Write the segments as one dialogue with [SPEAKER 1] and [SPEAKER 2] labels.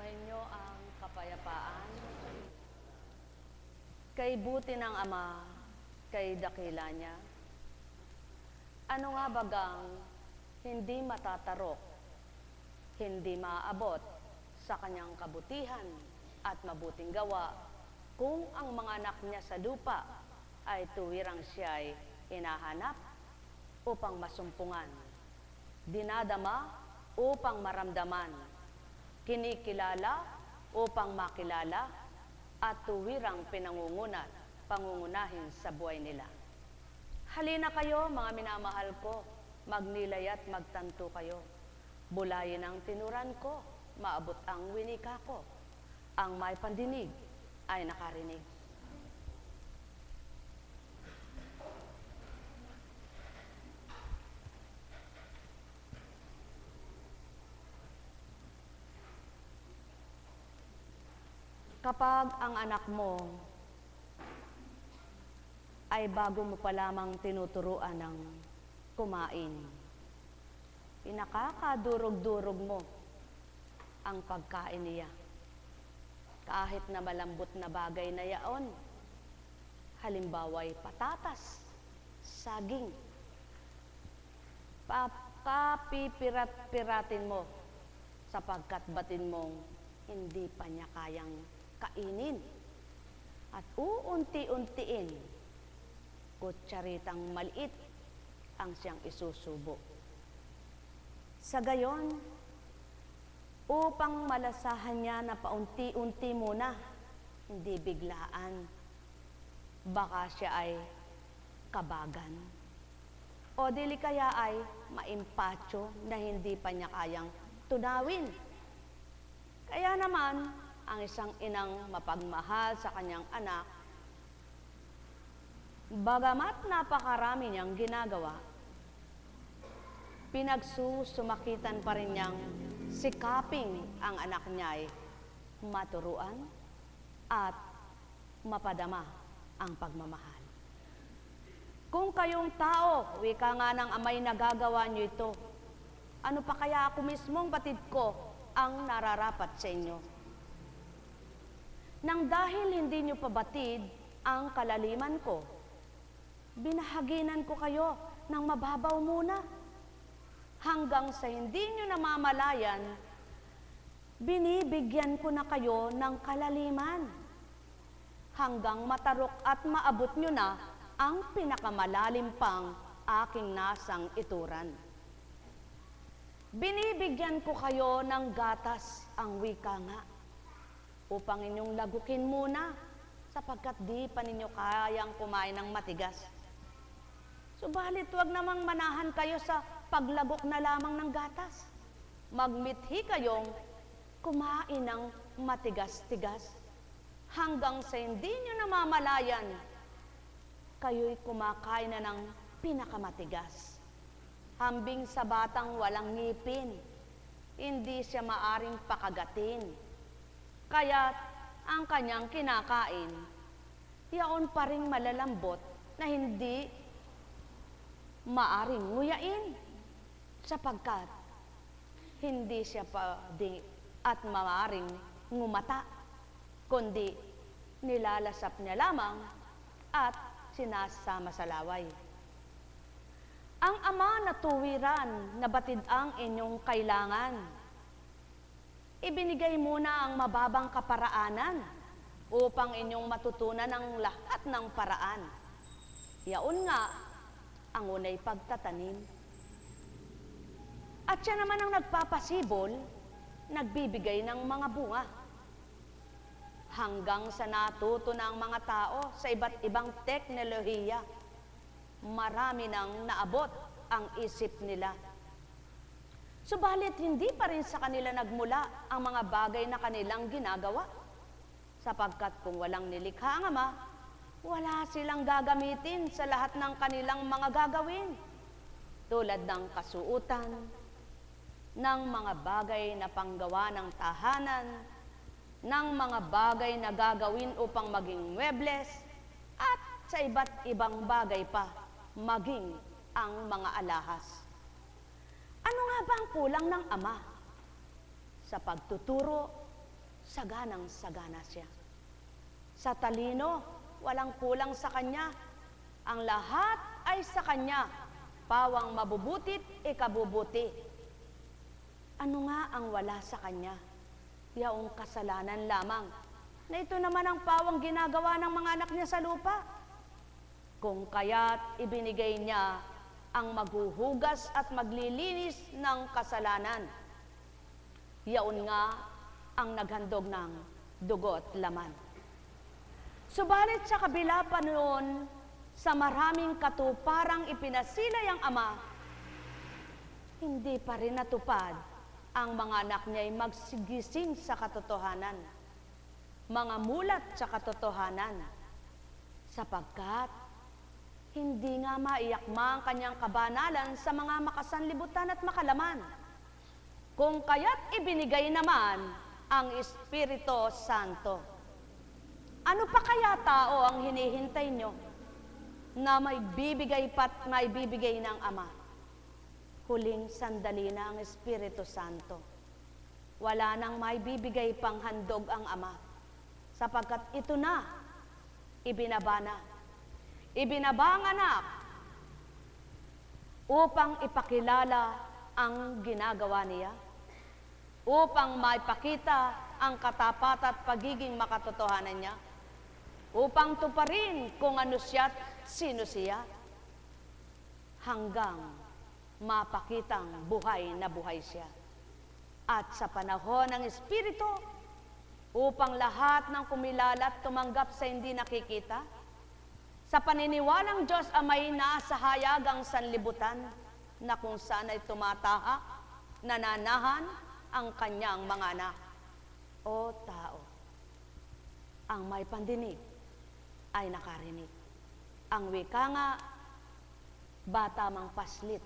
[SPEAKER 1] Sumainyo ang kapayapaan. Kay buti ng Ama, kay dakila niya. Ano nga bagang hindi matatarok, hindi maaabot sa kanyang kabutihan at mabuting gawa kung ang mga anak niya sa lupa ay tuwirang siya'y hinahanap upang masumpungan, dinadama upang maramdaman, kinikilala upang makilala, at tuwirang pangungunahin sa buhay nila. Halina kayo, mga minamahal ko, magnilay at magtanto kayo. Bulayin ang tinuran ko, maabot ang winika ko. Ang may pandinig ay nakarinig. Kapag ang anak mo ay bago mo pa lamang tinuturuan ng kumain, pinakakadurog-durog mo ang pagkain niya. Kahit na malambot na bagay na yaon, halimbawa'y patatas, saging, kapipirat-piratin mo sapagkat batin mong hindi pa niya kayang kainin at uunti-untiin kutsaritang maliit ang siyang isusubo. Sa gayon, upang malasahan niya na paunti-unti muna, hindi biglaan, baka siya ay kabagan o dili kaya ay maimpatyo na hindi pa niya kayang tunawin. Kaya naman, ang isang inang mapagmahal sa kanyang anak, bagamat napakarami niyang ginagawa, pinagsusumakitan pa rin niyang sikaping ang anak niya ay maturuan at mapadama ang pagmamahal. Kung kayong tao, wika nga ng Ama'y nagagawa niyo ito, ano pa kaya ako mismong batid ko ang nararapat sa inyo? Nang dahil hindi nyo pabatid ang kalaliman ko, binahaginan ko kayo ng mababaw muna. Hanggang sa hindi nyo namamalayan, binibigyan ko na kayo ng kalaliman. Hanggang matarok at maabot nyo na ang pinakamalalim pang aking nasang ituran. Binibigyan ko kayo ng gatas, ang wika nga, upang inyong lagukin muna sapagkat di pa ninyo kayang kumain ng matigas. Subalit huwag namang manahan kayo sa paglagok na lamang ng gatas. Magmithi kayong kumain ng matigas-tigas hanggang sa hindi nyo namamalayan, kayo'y kumakain na ng pinakamatigas. Hambing sa batang walang ngipin, hindi siya maaring pakagatin. Kaya't ang kanyang kinakain, yaon pa ring malalambot na hindi maaring nguyain, sapagkat hindi siya pwede at maaring ngumata, kundi nilalasap niya lamang at sinasama sa laway. Ang Ama na tuwiran na batid ang inyong kailangan, ibinigay muna ang mababang kaparaanan upang inyong matutunan ang lahat ng paraan. Yaon nga ang unay pagtatanim. At siya naman ang nagpapasibol, nagbibigay ng mga bunga. Hanggang sa natuto na ang mga tao sa iba't ibang teknolohiya, marami nang naabot ang isip nila. Subalit hindi pa rin sa kanila nagmula ang mga bagay na kanilang ginagawa. Sapagkat kung walang nilikha ang Ama, wala silang gagamitin sa lahat ng kanilang mga gagawin. Tulad ng kasuutan, ng mga bagay na panggawa ng tahanan, ng mga bagay na gagawin upang maging muebles, at sa iba't ibang bagay pa, maging ang mga alahas. Ano nga ba ang kulang ng Ama? Sa pagtuturo, saganang-sagana siya. Sa talino, walang kulang sa kanya. Ang lahat ay sa kanya, pawang mabubutit, ikabubuti. Ano nga ang wala sa kanya? Yaong kasalanan lamang, na ito naman ang pawang ginagawa ng mga anak niya sa lupa. Kung kaya't ibinigay niya ang maghuhugas at maglilinis ng kasalanan. Yaon nga ang naghandog ng dugo't laman. Subalit sa kabila pa noon, sa maraming katuparang ipinasilay ang Ama, hindi pa rin natupad ang mga anak niya'y magsigising sa katotohanan, mga mulat sa katotohanan, sapagkat hindi nga maiyakma ang kanyang kabanalan sa mga makasanlibutan at makalaman. Kung kaya't ibinigay naman ang Espiritu Santo. Ano pa kaya tao ang hinihintay nyo na may bibigay pat may bibigay ng Ama? Huling sandali na ang Espiritu Santo. Wala nang may bibigay pang handog ang Ama, sapagkat ito na, ibinaba na. Ibinaba ang anak upang ipakilala ang ginagawa niya, upang maipakita ang katapat at pagiging makatotohanan niya, upang tuparin kung ano siya at sino siya, hanggang mapakitang buhay na buhay siya. At sa panahon ng Espiritu, upang lahat ng kumilala at tumanggap sa hindi nakikita, sa paniniwalang Diyos Ama'y nasa hayagang sanlibutan, na kung saan ay tumatahak, nananahan ang kanyang mga anak. O tao, ang may pandinig ay nakarinig. Ang wika nga, bata mang paslit,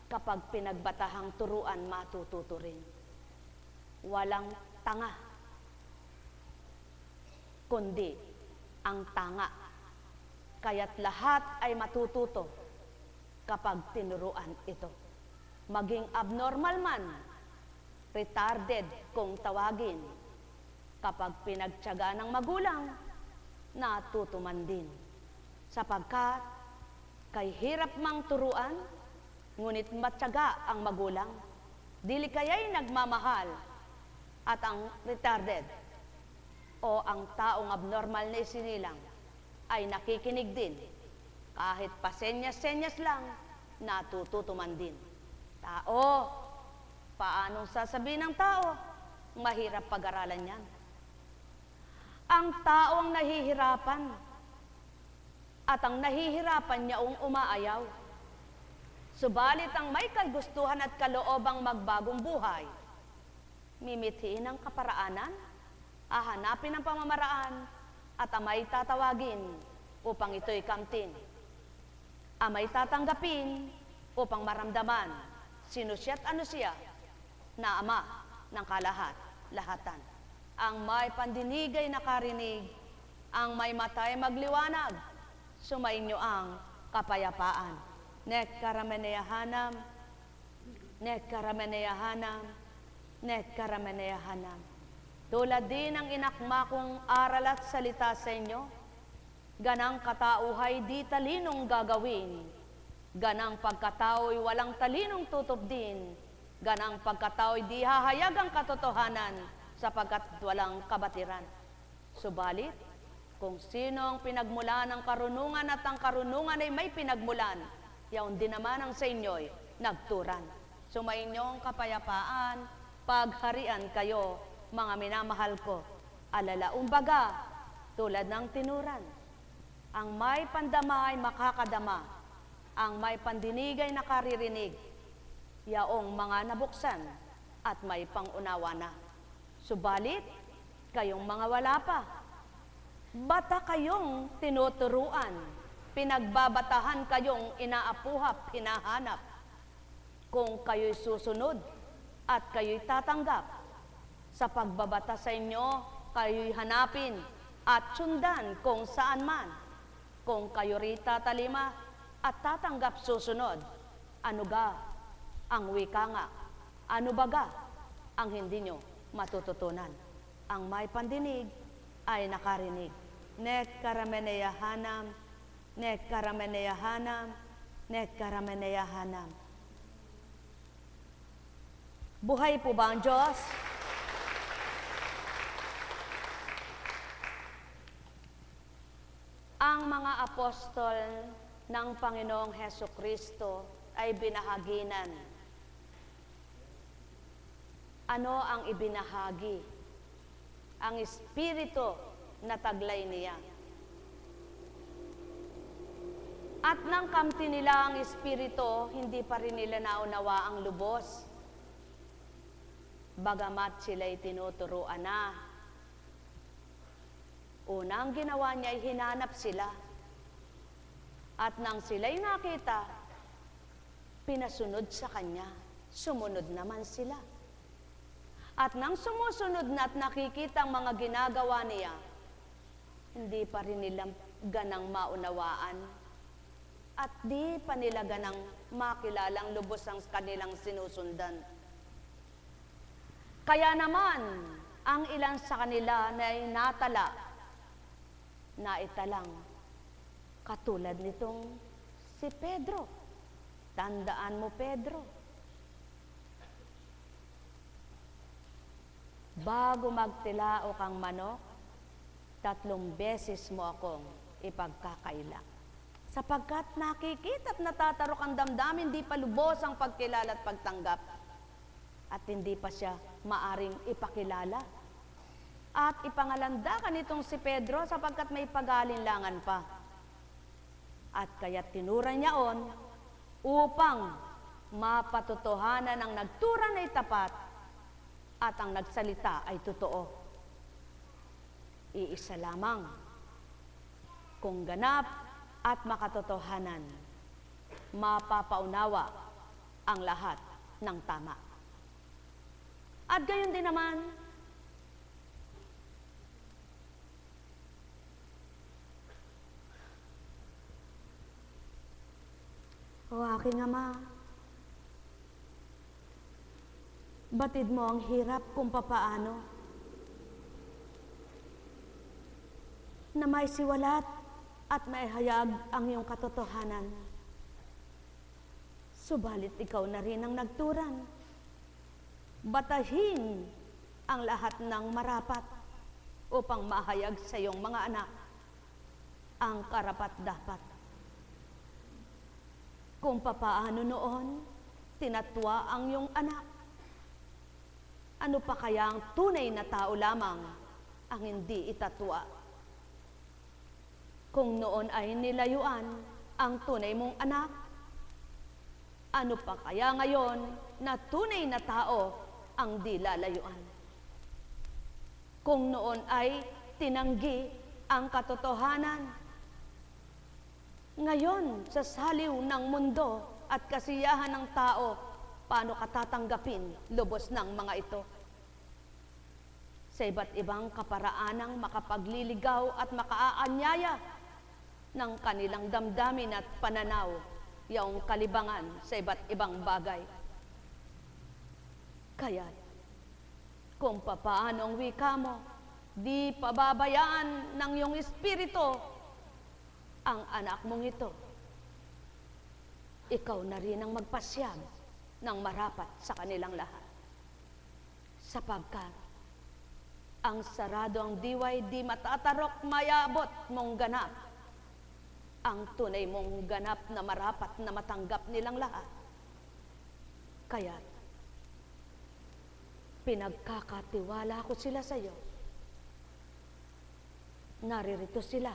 [SPEAKER 1] kapag pinagbatahang turuan, matututo rin. Walang tanga, kundi ang tanga. Kaya't lahat ay matututo kapag tinuruan ito. Maging abnormal man, retarded kung tawagin, kapag pinagtiyaga ng magulang, natutuman din. Sapagkat kay hirap mang turuan, ngunit matyaga ang magulang, dili kaya'y nagmamahal, at ang retarded o ang taong abnormal na isinilang ay nakikinig din. Kahit pasenyas-senyas lang, natututuman din. Tao, paanong sasabihin ng tao? Mahirap pag-aralan yan. Ang taong nahihirapan, at ang nahihirapan niya umaayaw. Subalit ang may kagustuhan at kaloobang magbagong buhay, mimithiin ang kaparaanan, hahanapin ang pamamaraan, at amay tatawagin upang ito'y kamtin. Amay tatanggapin upang maramdaman sino siya at ano siya, na Ama ng lahatan. Ang may pandinig ay nakarinig, ang may mata ay magliwanag, sumainyo ang kapayapaan. Nekkarameneyahanam, nekkarameneyahanam, nekkarameneyahanam. Tulad din ang inakma kong aral at salita sa inyo, ganang katauhay di talinong gagawin, ganang pagkatao'y walang talinong tutup din, ganang pagkatao'y di hahayag ang katotohanan, sapagkat walang kabatiran. Subalit, kung sino ang pinagmulan ng karunungan at ang karunungan ay may pinagmulan, yaon din naman ang sa inyo'y nagturan. Sumainyo ang kapayapaan, pagharian kayo, mga minamahal ko, alalaong baga, tulad ng tinuran. Ang may pandama ay makakadama, ang may pandinig ay nakaririnig, yaong mga nabuksan at may pangunawa na. Subalit, kayong mga wala pa, bata kayong tinuturuan, pinagbabatahan kayong inaapuhap, hinahanap, kung kayo'y susunod at kayo'y tatanggap. Sa pagbabata sa inyo, kayo'y hanapin at sundan kung saan man. Kung kayo rita talima at tatanggap susunod, ano ga ang wika nga? Ano baga ang hindi nyo matututunan? Ang may pandinig ay nakarinig. Nek karameneyahanam, nek karameneyahanam, nek karameneyahanam. Buhay po ba ang Diyos? Ang mga apostol ng Panginoong Hesukristo ay binahaginan. Ano ang ibinahagi? Ang Espiritu na taglay niya. At nang kamti nila ang Espiritu, hindi pa rin nila naunawa ang lubos. Bagamat sila'y tinuturuan na. Unang ginawa niya ay hinanap sila. At nang sila'y nakita, pinasunod sa kanya. Sumunod naman sila. At nang sumusunod na at nakikita ang mga ginagawa niya, hindi pa rin nila ganang maunawaan. At di pa nila ganang makilalang lubos ang kanilang sinusundan. Kaya naman, ang ilan sa kanila na ay natala, naitalang, katulad nitong si Pedro. Tandaan mo, Pedro. Bago magtilao kang manok, 3 beses mo akong ipagkakaila. Sapagkat nakikita at natatarok ang damdamin, hindi pa lubos ang pagkilala at pagtanggap. At hindi pa siya maaring ipakilala. At ipangalandakan itong si Pedro sapagkat may pag-alinlangan pa. At kaya tinuran niya upang mapatotohanan ang nagturan ay tapat at ang nagsalita ay totoo. Iisa lamang, kung ganap at makatotohanan, mapapaunawa ang lahat ng tama. At gayon din naman, o aking Ama, batid mo ang hirap kung papaano na may siwalat at may hayag ang iyong katotohanan. Subalit ikaw na rin ang nagturan. Batahin ang lahat ng marapat upang mahayag sa iyong mga anak ang karapat-dapat. Kung papaano noon tinatwa ang iyong anak, ano pa kaya ang tunay na tao lamang ang hindi itatwa? Kung noon ay nilayuan ang tunay mong anak, ano pa kaya ngayon na tunay na tao ang di lalayuan? Kung noon ay tinanggi ang katotohanan, ngayon sa saliw ng mundo at kasiyahan ng tao, paano katatanggapin lubos ng mga ito? Sa iba't ibang kaparaanang makapagliligaw at makaaanyaya ng kanilang damdamin at pananaw, yung kalibangan sa iba't ibang bagay. Kaya, kung papaano ang wika mo, di pababayaan ng iyong espiritu ang anak mong ito. Ikaw na rin ang magpasyam ng marapat sa kanilang lahat. Sapagkat, ang sarado ang diway, di matatarok, mayabot mong ganap ang tunay mong ganap na marapat na matanggap nilang lahat. Kaya, pinagkakatiwala ko sila sa iyo. Naririto sila,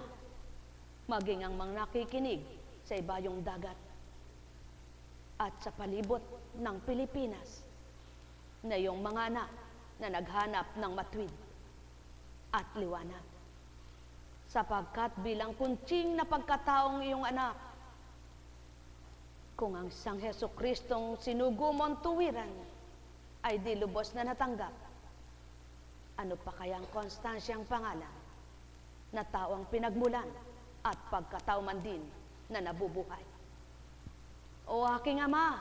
[SPEAKER 1] maging ang mga nakikinig sa ibayong dagat at sa palibot ng Pilipinas na iyong mga anak na naghanap ng matwid at liwanag. Sapagkat bilang kuntsing na pagkataong iyong anak, kung ang Sang Hesukristong sinugo mong tuwiran ay di lubos na natanggap, ano pa kayang Konstansyang pangalan na tawang pinagmulan at pagkatao man din na nabubuhay? O aking Ama,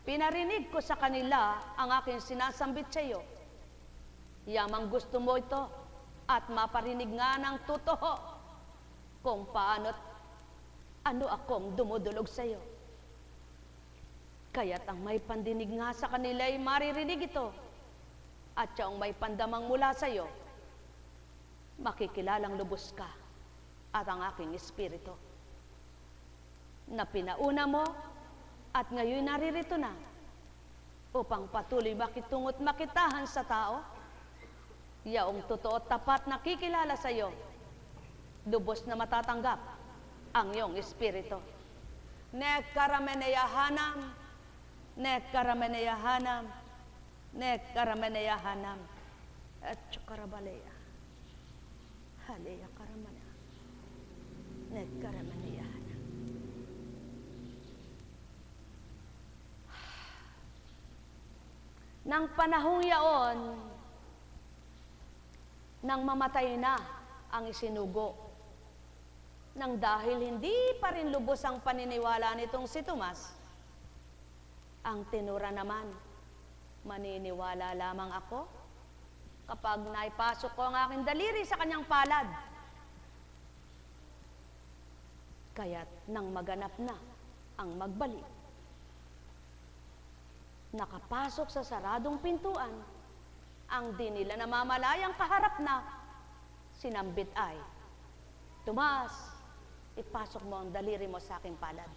[SPEAKER 1] pinarinig ko sa kanila ang aking sinasambit sa iyo. Yamang gusto mo ito at maparinig nga ng totoo kung paano't ano akong dumudulog sa iyo. Kaya't ang may pandinig nga sa kanila ay maririnig ito, at yung may pandamang mula sa iyo, makikilalang lubos ka at ang aking espiritu na pinauna mo at ngayon naririto na upang patuloy makitungo't makitahan sa tao, yaong totoo at tapat nakikilala sa iyo, lubos na matatanggap ang iyong espiritu. Nekarameneyahanam, nekarameneyahanam, nekarameneyahanam, at chukarabaleya, haleya karamana, nekarameneyahanam. Nang panahong yaon, nang mamatay na ang isinugo, nang dahil hindi pa rin lubos ang paniniwala nitong si Tomas, ang tinura naman, maniniwala lamang ako kapag naipasok ko ang aking daliri sa kanyang palad. Kaya't nang maganap na ang magbalik, nakapasok sa saradong pintuan, ang di nila namamalayang kaharap na sinambit ay, Tomas, ipasok mo ang daliri mo sa aking palad.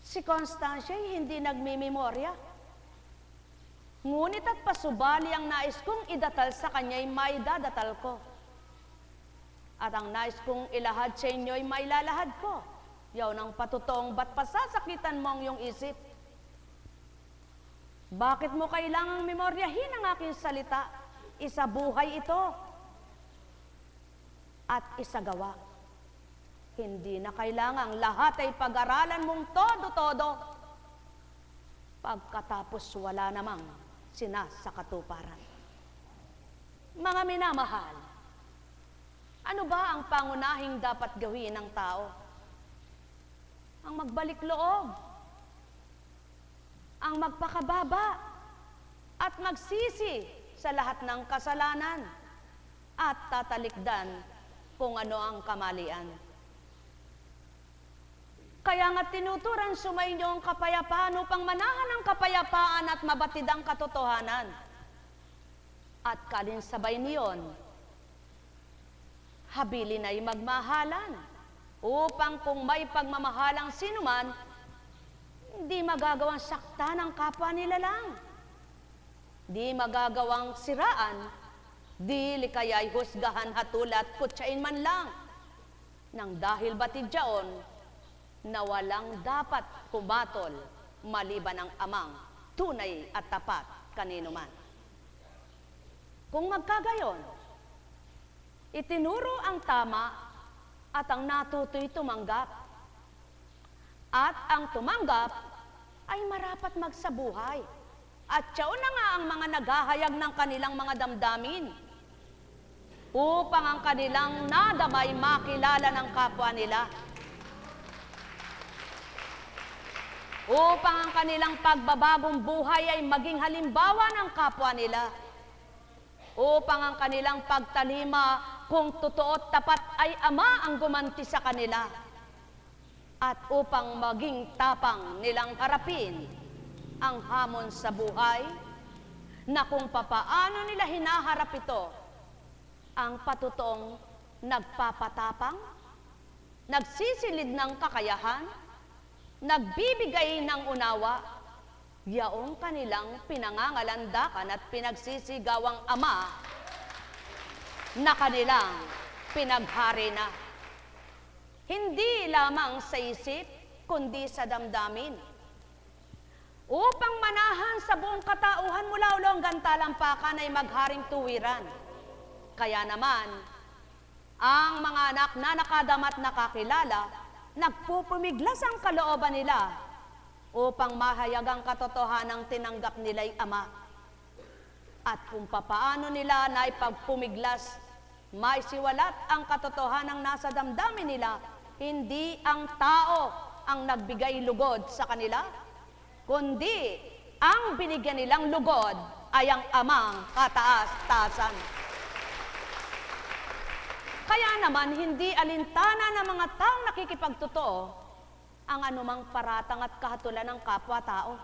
[SPEAKER 1] Si Constancia ay hindi nagmimemorya. Ngunit at pasubali ang nais kong idatal sa kanya ay maidadatal ko. At ang nais kong ilahad sa inyo ay mailalahad ko. Yaw ng patutong ba't pasasakitan mo ang iyong isip? Bakit mo kailangang memoryahin ang aking salita? Isabuhay ito at isagawa. Hindi na kailangang lahat ay pag-aralan mong todo-todo. Pagkatapos wala namang sinasakatuparan. Mga minamahal, ano ba ang pangunahing dapat gawin ng tao? Ang magbalik loob, ang magpakababa, at magsisi sa lahat ng kasalanan, at tatalikdan kung ano ang kamalian. Kaya nga tinuturan sumainyo ang kapayapaan upang manahan ang kapayapaan at mabatid ang katotohanan. At kalinsabay niyon, habilin ay magmahalan, upang kung may pagmamahalang sinuman, hindi magagawang sakta ng kapwa nila lang. Di magagawang siraan, di likaya'y husgahan, hatulat, kutsain man lang. Nang dahil batid yaon, na walang dapat kumatol maliban ang amang tunay at tapat kanino man. Kung magkagayon, itinuro ang tama at ang natuto'y tumanggap. At ang tumanggap ay marapat magsabuhay. At tiyaon na nga ang mga naghahayag ng kanilang mga damdamin upang ang kanilang nadamay makilala ng kapwa nila. Upang ang kanilang pagbabagong buhay ay maging halimbawa ng kapwa nila. Upang ang kanilang pagtalima kung totoo at tapat ay Ama ang gumanti sa kanila. At upang maging tapang nilang harapin ang hamon sa buhay na kung papaano nila hinaharap ito, ang patutong nagpapatapang, nagsisilid ng kakayahan, nagbibigay ng unawa, yaong kanilang pinangangalandakan at pinagsisigawang Ama na kanilang pinaghari na. Hindi lamang sa isip, kundi sa damdamin. Upang manahan sa buong katauhan mula ulo hanggang talampakan ay magharing tuwiran. Kaya naman, ang mga anak na nakadamat nakakilala, nagpupumiglas ang kalooban nila upang mahayag ang katotohanang tinanggap nila'y Ama. At kung papaano nila na ipagpumiglas, maisiwalat ang katotohanang nasa damdamin nila, hindi ang tao ang nagbigay lugod sa kanila, kundi ang binigyan nilang lugod ay ang amang kataas-taasan. Kaya naman, hindi alintana ng mga taong nakikipagtotoo ang anumang paratang at kahatulan ng kapwa-tao.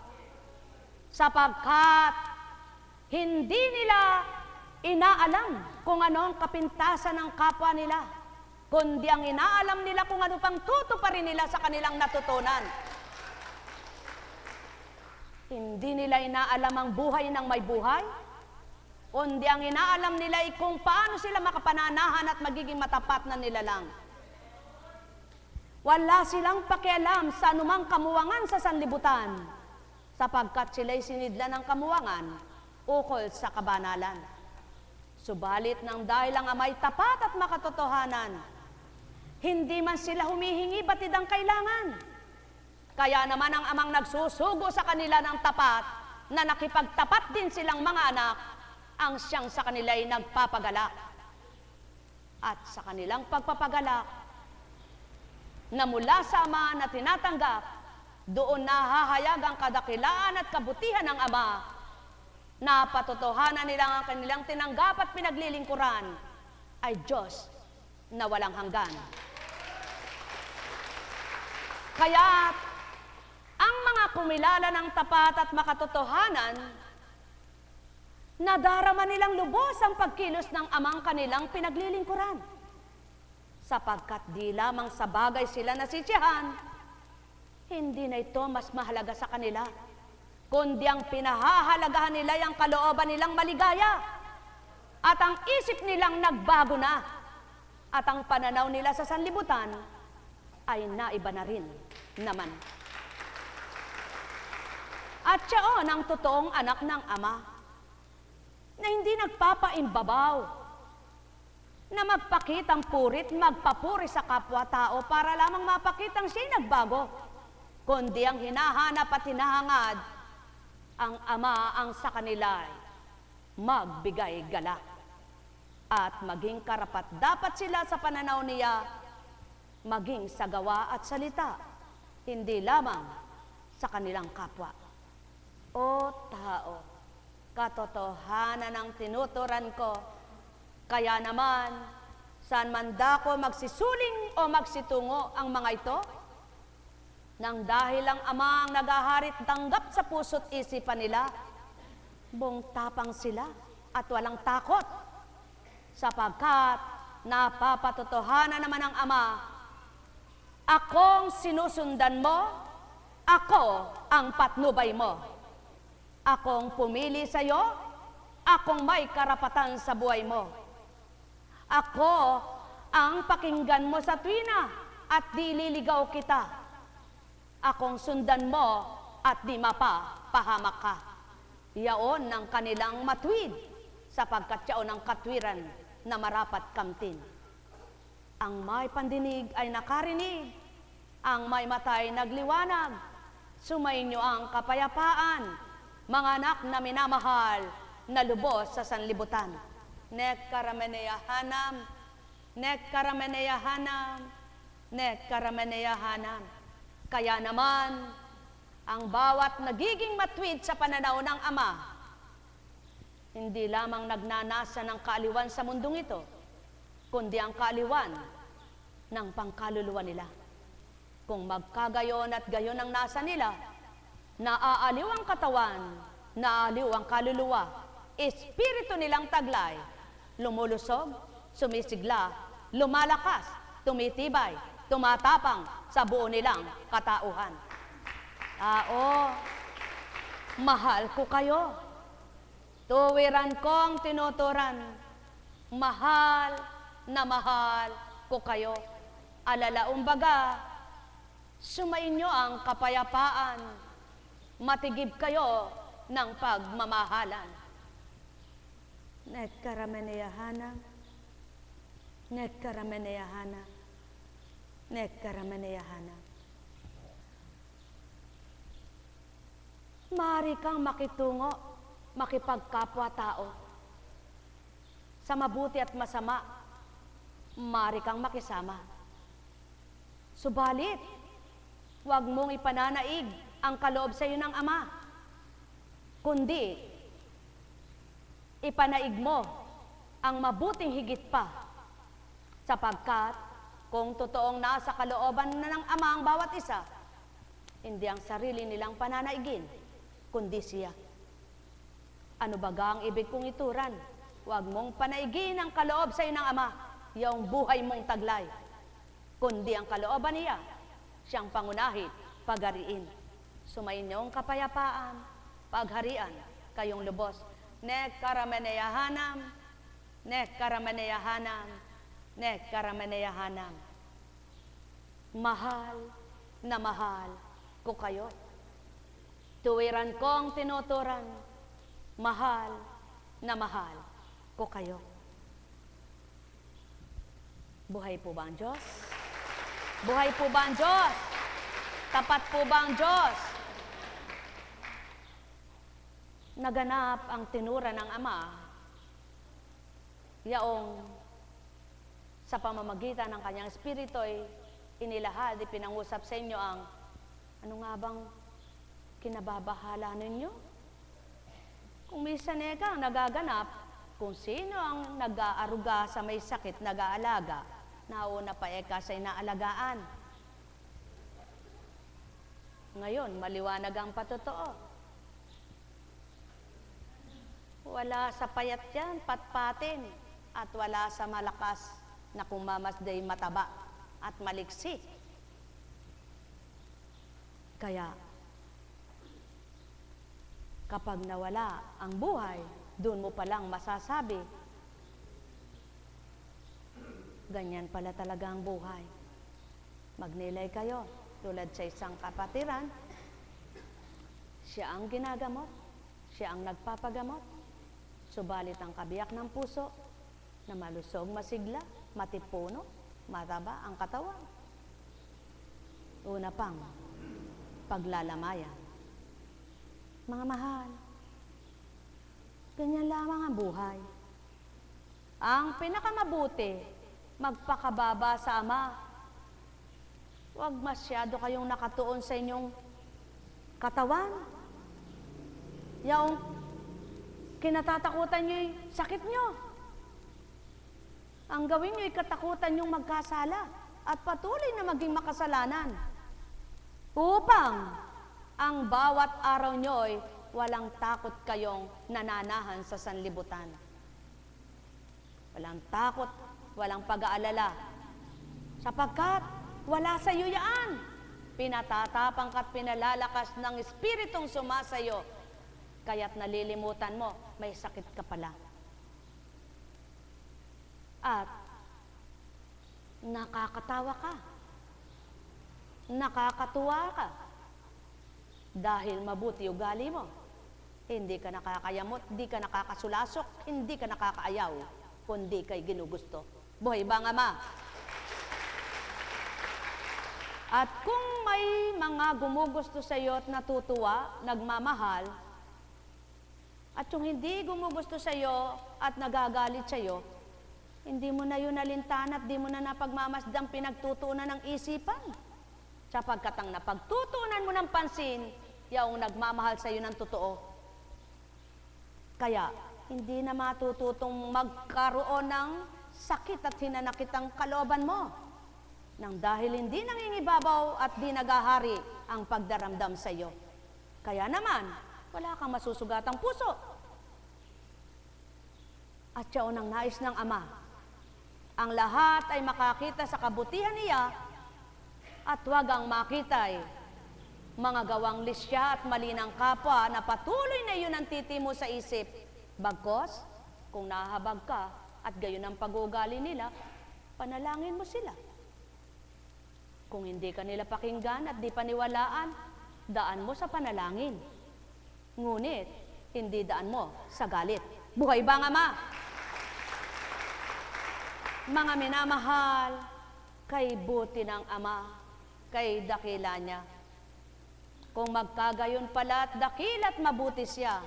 [SPEAKER 1] Sapagkat hindi nila inaalam kung ano ang kapintasan ng kapwa nila, kundi ang inaalam nila kung ano pang tutuparin nila sa kanilang natutunan. Hindi nila inaalam ang buhay ng may buhay, kundi ang inaalam nila ay kung paano sila makapananahan at magiging matapat na nilalang. Wala silang pakialam sa anumang kamuwangan sa sanlibutan, sapagkat sila'y sinidlan ng kamuwangan ukol sa kabanalan. Subalit nang dahil ang ama'y tapat at makatotohanan, hindi man sila humihingi batid ang kailangan. Kaya naman ang amang nagsusugo sa kanila ng tapat, na nakipagtapat din silang mga anak, ang siyang sa kanila'y nagpapagalak. At sa kanilang pagpapagalak, na mula sa Ama na tinatanggap, doon nahahayag ang kadakilaan at kabutihan ng Ama, na patotohanan nilang ang kanilang tinanggap at pinaglilingkuran ay Diyos na walang hanggan. Kaya ang mga kumilala ng tapat at makatotohanan, nadarama nilang lubos ang pagkilos ng amang kanilang pinaglilingkuran. Sapagkat di lamang sa bagay sila nasisiyahan, hindi na ito mas mahalaga sa kanila, kundi ang pinahahalagahan nila ang kalooban nilang maligaya, at ang isip nilang nagbago na, at ang pananaw nila sa sanlibutan ay naiba na rin naman. At siyaon ang totoong anak ng Ama, na hindi nagpapaimbabaw, na magpakitang purit, magpapuri sa kapwa-tao para lamang mapakitang siya'y nagbago, kundi ang hinahanap at hinahangad, ang Ama ang sa kanila magbigay galak. At maging karapat dapat sila sa pananaw niya, maging sa gawa at salita, hindi lamang sa kanilang kapwa. O tao, katotohanan ang tinuturan ko, kaya naman, saan man dako magsisuling o magsitungo ang mga ito, nang dahil ang Ama ang nagaharit tanggap sa puso't isipan nila, buong tapang sila at walang takot, sapagkat napapatotohanan naman ng Ama, akong sinusundan mo, ako ang patnubay mo. Akong pumili sa iyo, akong may karapatan sa buhay mo. Ako ang pakinggan mo sa tuwina at di liligaw kita. Akong sundan mo at di mapapahamak ka. Yaon ang kanilang matuwid, sapagkat yaon ang katwiran na marapat kamtin. Ang may pandinig ay nakarinig, ang may matay nagliwanag, sumainyo ang kapayapaan, mga anak na minamahal na lubos sa sanlibutan. Nek karameneyahanam, nek karameneyahanam, nek karameneyahanam. Kaya naman, ang bawat nagiging matwid sa pananaw ng Ama, hindi lamang nagnanasa ng kaaliwan sa mundong ito, kundi ang kaaliwan ng pangkaluluwa nila. Kung magkagayon at gayon ang nasa nila, naaaliw ang katawan, naaaliw ang kaluluwa, espiritu nilang taglay, lumulusog, sumisigla, lumalakas, tumitibay, tumatapang sa buo nilang katauhan. Tao, mahal ko kayo. Tuwiran kong tinuturan, mahal na mahal ko kayo. Alalaumbaga, sumainyo ang kapayapaan, matigib kayo ng pagmamahalan. Nekkarameneyahana, nekkarameneyahana, nekkarameneyahana. Maaari kang makitungo, makipagkapwa-tao. Sa mabuti at masama, maaari kang makisama. Subalit, huwag mong ipananaig ang kaloob sa iyo ng Ama, kundi ipanaig mo ang mabuting higit pa, sapagkat kung totoong nasa kalooban na ng Ama ang bawat isa, hindi ang sarili nilang pananaigin, kundi siya. Ano baga ang ibig kong ituran? Huwag mong panaigin ang kaloob sa iyo ng Ama, yung buhay mong taglay, kundi ang kalooban niya, siyang pangunahit, pagariin. Sumayinyong kapayapaan, pagharian, kayong lubos. Nek karamaneyahanam, nek karamaneyahanam, nek karamaneyahanam. Mahal na mahal ko kayo. Tuwiran kong tinuturan, mahal na mahal ko kayo. Buhay po ba ang Diyos? Buhay po ba ang Diyos? Tapat po ba ang Diyos? Naganap ang tinura ng Ama, yaong sa pamamagitan ng kanyang espiritu ay inilahad, ipinangusap sa inyo ang ano nga bang kinababahala ninyo? Kung minsan ang nagaganap, kung sino ang nag-aaruga sa may sakit, nag-aalaga, nauna pa sa inaalagaan. Ngayon, maliwanag ang patotoo. Wala sa payat yan, patpatin, at wala sa malakas na kumamasday mataba at maliksi. Kaya, kapag nawala ang buhay, doon mo palang masasabi, ganyan pala talaga ang buhay. Magnilay kayo, tulad sa isang kapatiran, siya ang ginagamot, siya ang nagpapagamot, subalit ang kabiyak ng puso na malusog, masigla, matipuno, mataba ang katawan. Una pang paglalamayan. Mga mahal, ganyan lamang ang buhay. Ang pinakamabuti, magpakababa sa Ama. Huwag masyado kayong nakatuon sa inyong katawan. Yung kinatatakutan nyo yung sakit nyo. Ang gawin nyo ay katakutan yung magkasala at patuloy na maging makasalanan. Upang ang bawat araw nyo ay walang takot kayong nananahan sa sanlibutan. Walang takot, walang pag-aalala. Sapagkat wala sa iyo yan. Pinatatapang ka't pinalalakas ng Espiritong sumasayo. Kaya't nalilimutan mo, may sakit ka pala. At nakakatawa ka. Nakakatuwa ka. Dahil mabuti ugali mo. Hindi ka nakakayamot, hindi ka nakakasulasok, hindi ka nakakaayaw, kundi kay ginugusto. Buhay ba ang Ama? At kung may mga gumugusto sa iyo at natutuwa, nagmamahal, at yung hindi gumugusto sa iyo at nagagalit sa iyo, hindi mo na yun nalintan at di mo na napagmamasdang pinagtutunan ng isipan. Sapagkat ang napagtutunan mo ng pansin, yung nagmamahal sa iyo ng totoo. Kaya, hindi na matututong magkaroon ng sakit at hinanakit ang kalooban mo. Nang dahil hindi nangingibabaw at di nagahari ang pagdaramdam sa iyo. Kaya naman, wala kang masusugatang puso. At siya ang nais ng Ama. Ang lahat ay makakita sa kabutihan niya at huwag ang makita'y mga gawang lisya at mali ng kapwa na patuloy na yun ang titimo sa isip. Bagkos, kung nahabag ka at gayon ang pag-uugali nila, panalangin mo sila. Kung hindi ka nila pakinggan at di paniwalaan, daan mo sa panalangin. Ngunit, hindi daan mo sa galit. Buhay ba ang Ama? Mga minamahal, kay buti ng Ama, kay dakila niya. Kung magkagayon pala at dakila't mabuti siya,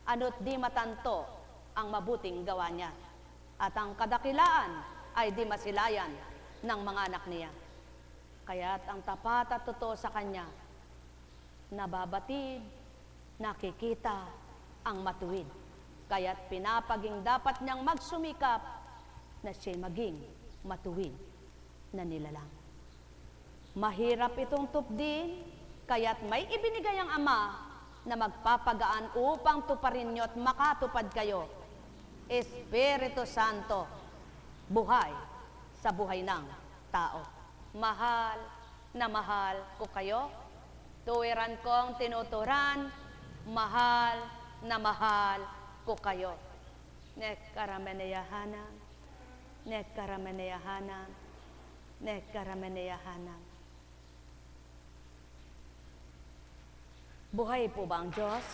[SPEAKER 1] ano't di matanto ang mabuting gawa niya. At ang kadakilaan ay di masilayan ng mga anak niya. Kaya't ang tapat at totoo sa Kanya, nababatid, nakikita ang matuwid. kaya't pinapaging dapat niyang magsumikap na siya'y maging matuwid na nilalang. Mahirap itong tupdin, kaya't may ibinigay ang Ama na magpapagaan upang tuparin niyo at makatupad kayo. Espiritu Santo, buhay sa buhay ng tao. Mahal na mahal ko kayo. Tuwiran kong tinuturan, mahal na mahal ko kayo. Nekkarameneyahanan, nekkarameneyahanan, nekkarameneyahanan. Buhay po ba ang Diyos?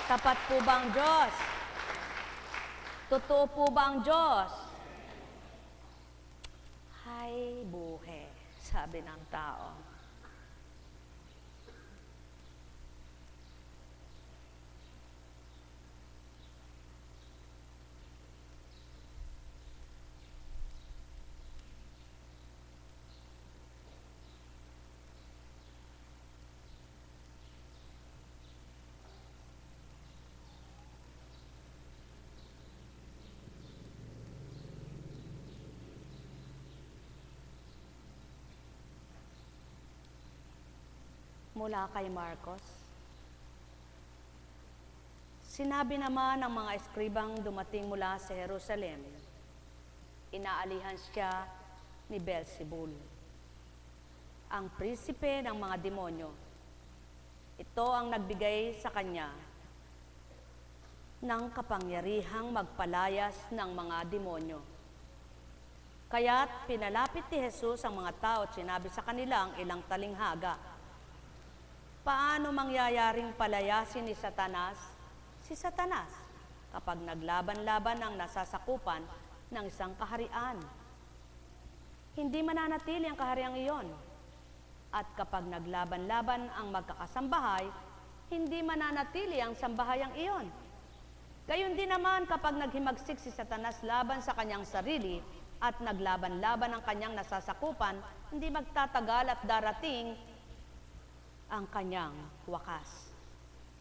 [SPEAKER 1] Tapat po ba ang Diyos? Totoo po ba ang Diyos? Hay buhay, sabi ng tao. Mula kay Marcos. Sinabi naman ng mga eskribang dumating mula sa Jerusalem, inaalihan siya ni Beelzebul, ang prinsipe ng mga demonyo. Ito ang nagbigay sa kanya ng kapangyarihang magpalayas ng mga demonyo. Kaya't pinalapit ni Jesus ang mga tao at sinabi sa kanila ang ilang talinghaga. Paano mangyayaring palayasin ni Satanas si Satanas kapag naglaban-laban ang nasasakupan ng isang kaharian? Hindi mananatili ang kahariang iyon. At kapag naglaban-laban ang magkakasambahay, hindi mananatili ang sambahayang iyon. Gayon din naman kapag naghimagsik si Satanas laban sa kanyang sarili at naglaban-laban ang kanyang nasasakupan, hindi magtatagal at darating ang kanyang wakas.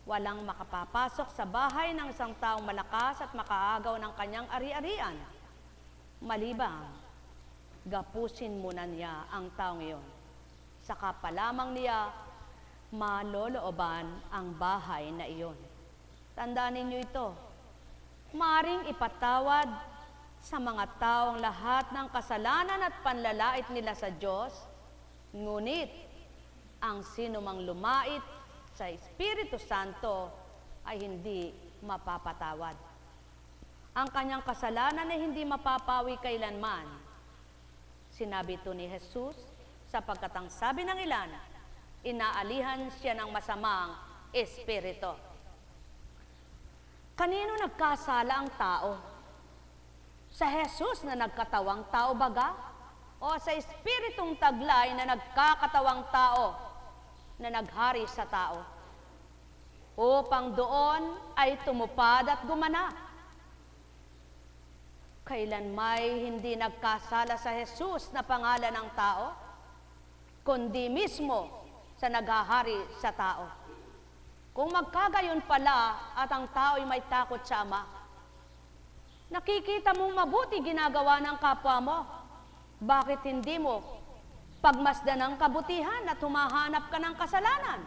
[SPEAKER 1] Walang makapapasok sa bahay ng isang taong malakas at makaagaw ng kanyang ari-arian. Malibang, gapusin muna niya ang taong iyon. Saka pa lamang niya malolooban ang bahay na iyon. Tandaan ninyo ito, maaring ipatawad sa mga taong lahat ng kasalanan at panlalait nila sa Diyos, ngunit ang sinumang lumait sa Espiritu Santo ay hindi mapapatawad. Ang kanyang kasalanan ay hindi mapapawi kailanman. Sinabi ito ni Jesus sapagkat ang sabi ng ilan, inaalihan siya ng masamang espiritu. Kanino nagkasala ang tao? Sa Jesus na nagkatawang tao baga? O sa espiritong taglay na nagkakatawang tao na naghari sa tao? Upang doon ay tumupad at gumanap. Kailan may hindi nagkasala sa Jesus na pangalan ng tao, kundi mismo sa naghahari sa tao. Kung magkagayon pala at ang tao ay may takot sa Ama, nakikita mong mabuti ginagawa ng kapwa mo, bakit hindi mo pagmasdan ng kabutihan at humahanap ka ng kasalanan?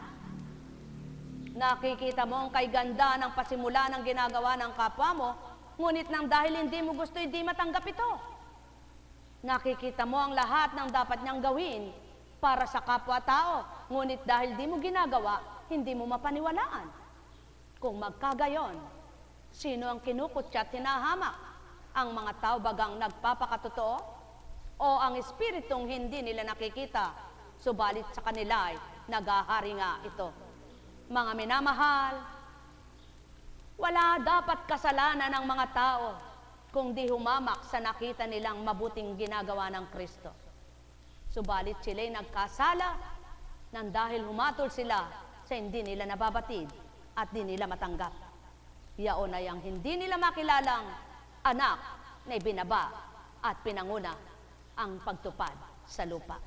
[SPEAKER 1] Nakikita mo ang kay ganda ng pasimula ng ginagawa ng kapwa mo, ngunit nang dahil hindi mo gusto, hindi matanggap ito. Nakikita mo ang lahat ng dapat niyang gawin para sa kapwa-tao, ngunit dahil di mo ginagawa, hindi mo mapaniwalaan. Kung magkagayon, sino ang kinukutya at hinahamak? Ang mga tao bagang nagpapakatotoo? O ang espiritong hindi nila nakikita, subalit sa kanila ay naghahari nga ito? Mga minamahal, wala dapat kasalanan ng mga tao kung di humamak sa nakita nilang mabuting ginagawa ng Kristo. Subalit sila'y nagkasala nang dahil humatol sila sa hindi nila nababatid at di nila matanggap. Yaon ay ang hindi nila makilalang anak na ibinaba at pinanguna ang pagtupad sa lupa.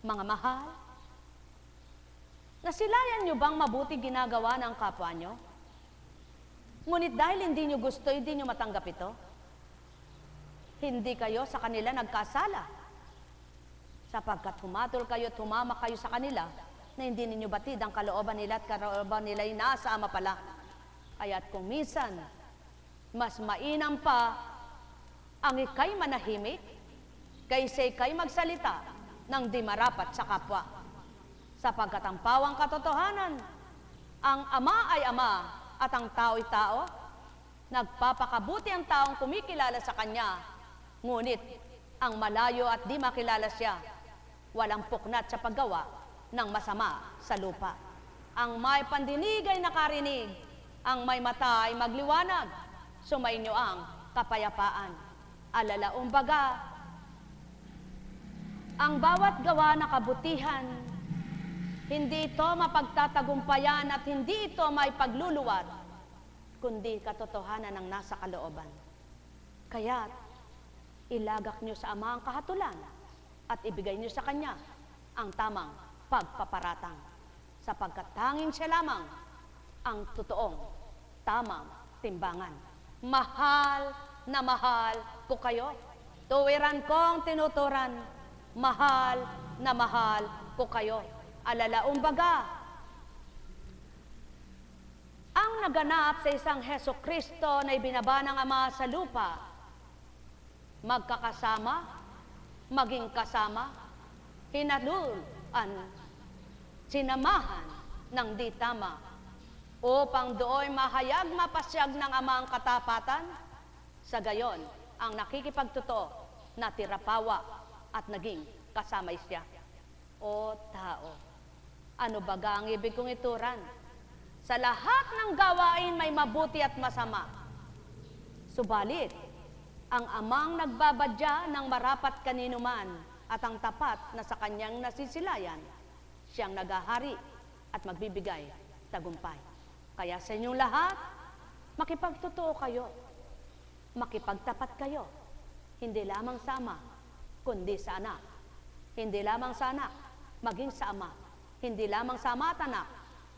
[SPEAKER 1] Mga mahal, nasilayan nyo bang mabuti ginagawa ng kapwa nyo? Ngunit dahil hindi nyo gusto, hindi nyo matanggap ito, hindi kayo sa kanila nagkasala. Sapagkat humatol kayo at humama kayo sa kanila, na hindi ninyo batid ang kalooban nila at kalooban nila ay nasa Ama pala. Kaya't kung minsan, mas mainam pa ang ikay manahimik, kaysa ikay magsalita ng di marapat sa kapwa. Sapagkat ang pawang katotohanan, ang Ama ay Ama at ang tao ay tao, nagpapakabuti ang taong kumikilala sa Kanya, ngunit ang malayo at di makilala siya, walang puknat sa paggawa ng masama sa lupa. Ang may pandinig ay nakarinig, ang may mata ay magliwanag, sumainyo ang kapayapaan. Alalaong baga, ang bawat gawa na kabutihan, hindi ito mapagtatagumpayan at hindi ito may pagluluwat, kundi katotohanan ng nasa kalooban. Kaya't ilagak nyo sa Ama ang kahatulan at ibigay nyo sa Kanya ang tamang pagpaparatang, sapagkat tanging siya lamang ang totoong tamang timbangan. Mahal na mahal ko kayo, tuwiran kong tinuturan, mahal na mahal ko kayo. Alalaong baga, ang naganap sa isang Heso Kristo na ibinaba ng Ama sa lupa, magkakasama, maging kasama, hinaluan, sinamahan ng di tama, upang dooy mahayag mapasyag ng Ama ang katapatan, sa gayon ang nakikipagtotoo na tirapawa at naging kasamay siya. O tao, ano baga ang ibig kong ituran? Sa lahat ng gawain may mabuti at masama. Subalit, ang Amang nagbabadya ng marapat kanino man at ang tapat na sa kanyang nasisilayan, siyang nagahari at magbibigay tagumpay. Kaya sa inyong lahat, makipagtotoo kayo, makipagtapat kayo, hindi lamang sa Ama, kundi sa Anak. Hindi lamang sa Anak, maging sa Ama. Hindi lamang sa Ama at Anak,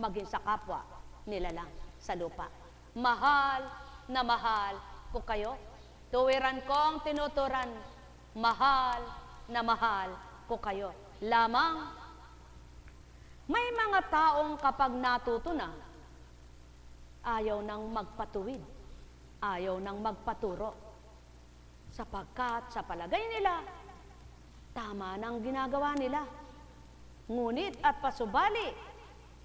[SPEAKER 1] maging sa kapwa nila lang sa lupa. Mahal na mahal ko kayo, tuwiran kong tinuturan, mahal na mahal ko kayo. Lamang, may mga taong kapag natuto na, ayaw nang magpatuwid, ayaw nang magpaturo, sapagkat sa palagay nila, tama nang ginagawa nila. Ngunit at pasubali,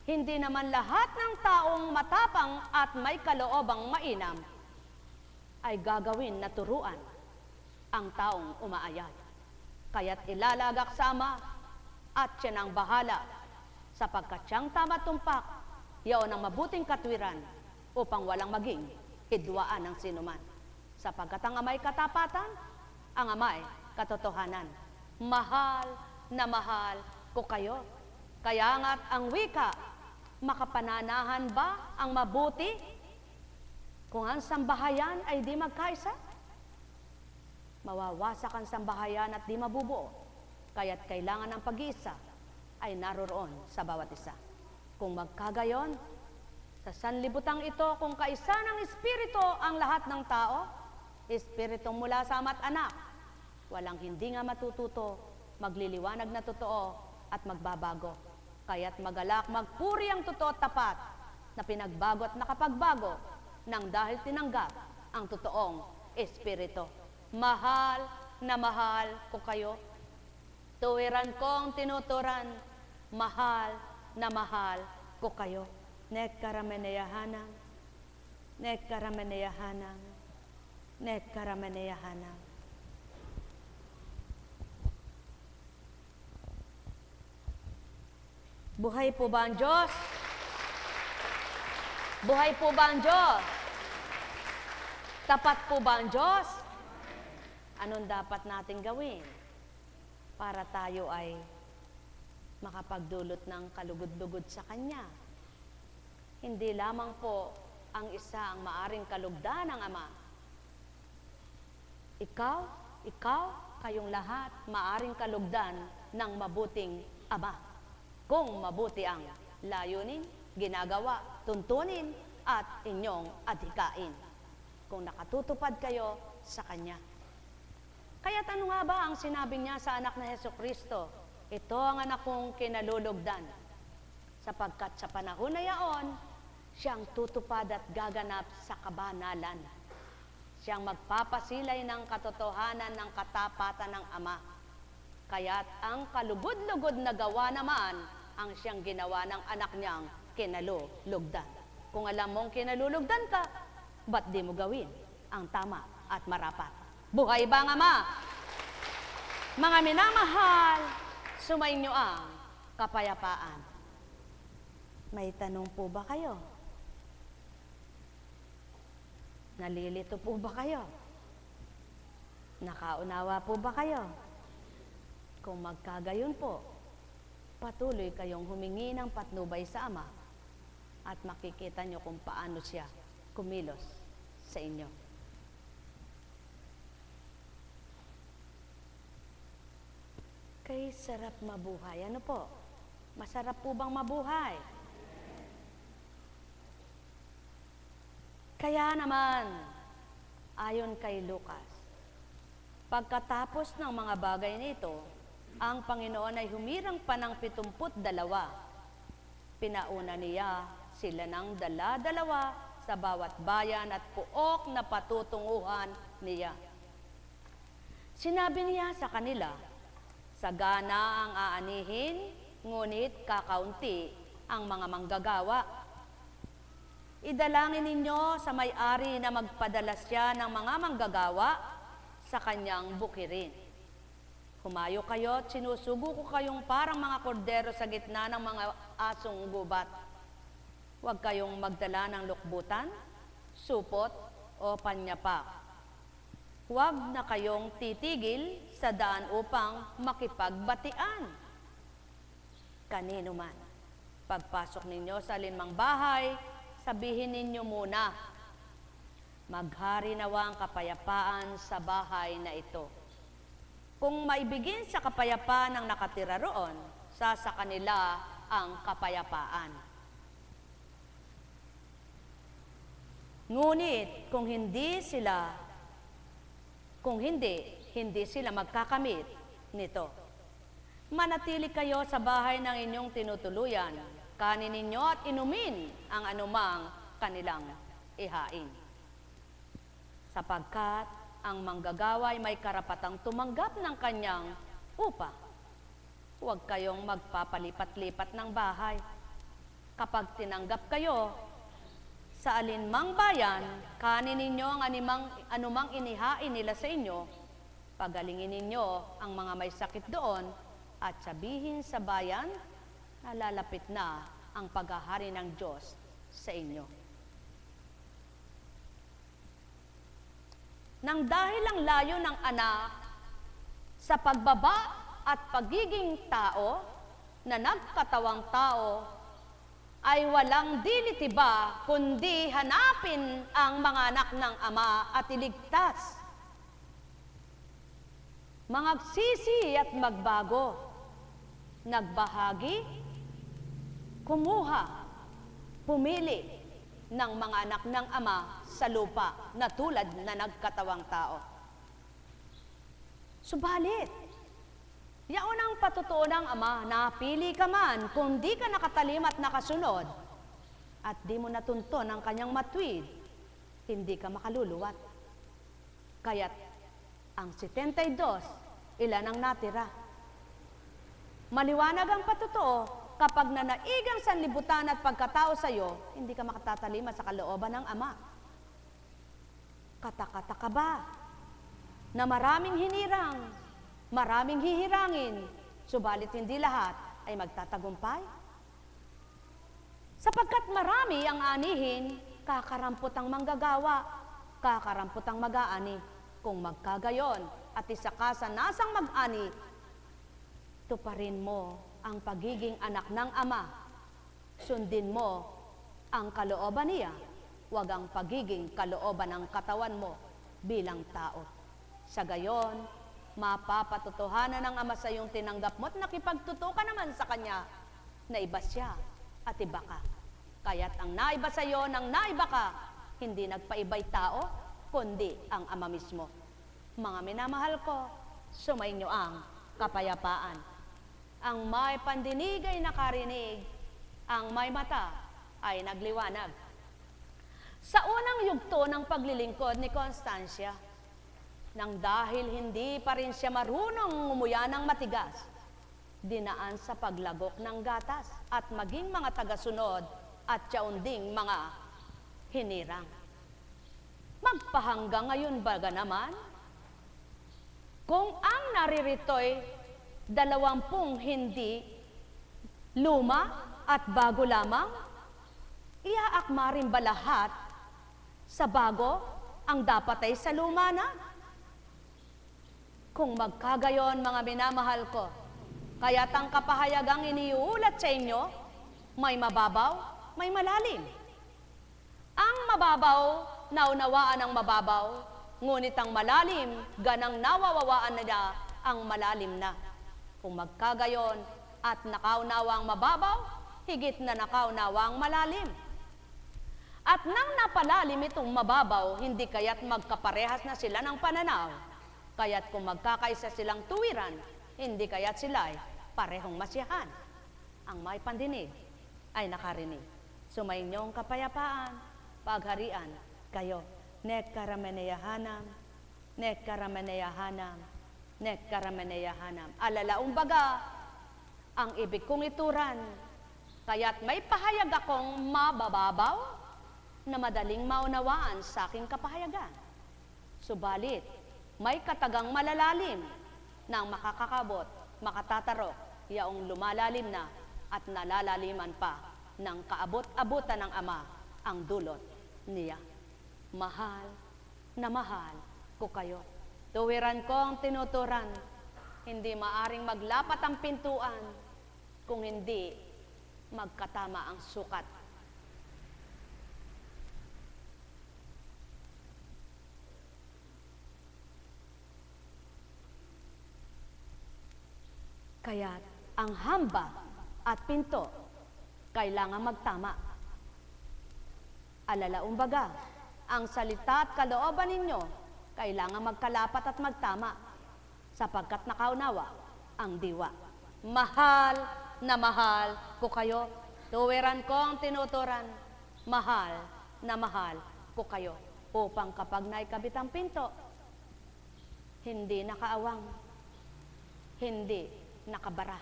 [SPEAKER 1] hindi naman lahat ng taong matapang at may kaloobang mainam ay gagawin na turuan ang taong umaayat. Kaya't ilalagak sa Ama at siya nang bahala, sapagkat siyang tama tumpak, yaon ang mabuting katwiran upang walang maging hidwaan ng sinuman. Sapagkat ang Ama'y katapatan, ang Ama'y katotohanan. Mahal na mahal ko kayo. Kaya nga't ang wika, makapananahan ba ang mabuti kung ang sambahayan ay di magkaisa? Mawawasak ang sambahayan at di mabubuo. Kaya't kailangan ng pag-iisa ay naroroon sa bawat isa. Kung magkagayon, sa sanlibutang ito, kung kaisa ng Espiritu ang lahat ng tao, Espiritong mula sa Ama at Anak, walang hindi nga matututo, magliliwanag na totoo, at magbabago. Kaya't magalak, magpuri ang totoo at tapat na pinagbago at nakapagbago nang dahil tinanggap ang totoong Espiritu. Mahal na mahal ko kayo, tuwiran kong tinuturan, mahal na mahal ko kayo. Nekkarameneyahanang, nekkarameneyahanang, nekkarameneyahanang. Buhay po ba ang Diyos? Buhay po ba ang Diyos? Tapat po ba ang Diyos? Anong dapat natin gawin para tayo ay makapagdulot ng kalugod-lugod sa Kanya? Hindi lamang po ang isa ang maaring kalugdan ng Ama. Ikaw, kayong lahat maaring kalugdan ng mabuting Ama. Kung mabuti ang layunin, ginagawa, tuntunin, at inyong adhikain kung nakatutupad kayo sa Kanya. Kaya't ano nga ba ang sinabi niya sa anak na Hesukristo? Ito ang anak kong kinalulugdan, sapagkat sa panahon na yaon, siyang tutupad at gaganap sa kabanalan. Siyang magpapasilay ng katotohanan ng katapatan ng Ama. Kaya't ang kalugod-lugod na gawa naman ang siyang ginawa ng anak niyang kinalulugdan. Kung alam mong kinalulugdan ka, ba't di mo gawin ang tama at marapat? Buhay ba ang Ama? Mga minamahal, sumainyo ang kapayapaan. May tanong po ba kayo? Nalilito po ba kayo? Nakaunawa po ba kayo? Kung magkagayon po, patuloy kayong humingi ng patnubay sa Ama at makikita nyo kung paano siya kumilos sa inyo. Kay sarap mabuhay. Ano po? Masarap po bang mabuhay? Kaya naman, ayon kay Lucas, pagkatapos ng mga bagay nito, ang Panginoon ay humirang pa ng 72. Pinauna niya sila ng dala-dalawa sa bawat bayan at puok na patutunguhan niya. Sinabi niya sa kanila, sagana ang aanihin, ngunit kakaunti ang mga manggagawa. Idalangin ninyo sa may-ari na magpadala siya ng mga manggagawa sa kanyang bukirin. Humayo kayo at sinusugo ko kayong parang mga kordero sa gitna ng mga asong gubat. Huwag kayong magdala ng lukbutan, supot o panyapak. Huwag na kayong titigil sa daan upang makipagbatian. Kanino man, pagpasok ninyo sa alinmang bahay, sabihin ninyo muna, maghari nawa ang kapayapaan sa bahay na ito. Kung maibigin sa kapayapaan ang nakatira roon, sa kanila ang kapayapaan. Ngunit kung hindi sila magkakamit nito. Manatili kayo sa bahay ng inyong tinutuluyan, kanin ninyo at inumin ang anumang kanilang ihain. Sapagkat ang manggagawa ay may karapatang tumanggap ng kanyang upa. Huwag kayong magpapalipat-lipat ng bahay. Kapag tinanggap kayo sa alinmang bayan, kanin ninyo ang anumang inihain nila sa inyo, pagalingin ninyo ang mga may sakit doon, at sabihin sa bayan, nalalapit na ang paghahari ng Diyos sa inyo. Nang dahil ang layo ng anak sa pagbaba at pagiging tao na nagkatawang tao ay walang dilitiba kundi hanapin ang mga anak ng Ama at iligtas. Mangagsisi at magbago, nagbahagi, kumuha, pumili ng mga anak ng Ama sa lupa na tulad na nagkatawang tao. Subalit, yaon ang patutuo ng Ama, napili ka man kung di ka nakatalim at nakasunod at di mo natunton ang kanyang matuwid, hindi ka makaluluwat. Kaya't ang 72, ilan ang natira? Maliwanag ang patutuo, kapag nanaigang sanlibutan at pagkatao sa iyo, hindi ka makatatalima sa kalooban ng Ama. Katakata ka ba na maraming hinirang, maraming hihirangin, subalit hindi lahat ay magtatagumpay? Sapagkat marami ang anihin, kakarampot ang manggagawa, kakarampot ang mag-aani. Kung magkagayon at isa ka sa nasang mag-ani, tuparin mo ang pagiging anak ng Ama. Sundin mo ang kalooban niya, huwag ang pagiging kalooban ng katawan mo bilang tao. Sa gayon, mapapatotohanan ng Ama sa iyong tinanggap mo at nakipagtuto ka naman sa Kanya na iba siya at iba ka. Kaya't ang naiba sa iyo ng naiba ka, hindi nagpaiba'y tao, kundi ang Ama mismo. Mga minamahal ko, sumainyo ang kapayapaan. Ang may pandinig ay nakarinig, ang may mata ay nagliwanag. Sa unang yugto ng paglilingkod ni Constancia, nang dahil hindi pa rin siya marunong ngumuya ng matigas, dinaan sa paglagok ng gatas at maging mga tagasunod at yaunding mga hinirang. Magpahanggang ngayon baga naman, kung ang naririto'y 20 hindi luma at bago lamang, iaakma rin ba lahat sa bago ang dapat ay sa luma na? Kung magkagayon, mga minamahal ko, kaya't ang kapahayagang iniuulat sa inyo, may mababaw, may malalim. Ang mababaw, naunawaan ang mababaw, ngunit ang malalim, ganang nawawawaan nila ang malalim na. Kung magkagayon at nakaunawa ang mababaw, higit na nakaunawa ang malalim. At nang napalalim itong mababaw, hindi kaya't magkaparehas na sila ng pananaw. Kaya't kung magkakaisa silang tuwiran, hindi kaya't sila'y parehong masiyahan. Ang may pandinig ay nakarinig. Sumainyo ang kapayapaan, pagharian kayo. Nekkarameneyahanam, nekkarameneyahanam, nekkarameneyahanam. Alalaong baga, ang ibig kong ituran, kaya't may pahayag akong mabababaw na madaling maunawaan sa aking kapahayagan. Subalit, may katagang malalalim nang makakakabot, makatatarok, yaong lumalalim na at nalalaliman pa ng kaabot-abutan ng Ama ang dulot niya. Mahal na mahal ko kayo. Tuwiran ko ang tinuturan, hindi maaring maglapat ang pintuan kung hindi magkatama ang sukat. Kaya't ang hamba at pinto kailangan magtama. Alalaong baga, ang salita at kalooban ninyo kailangan magkalapat at magtama sapagkat nakaunawa ang diwa. Mahal na mahal ko kayo. Tuwiran ko ang tinuturan. Mahal na mahal ko kayo. Upang kapag naikabit ang pinto, hindi nakaawang, hindi nakabara,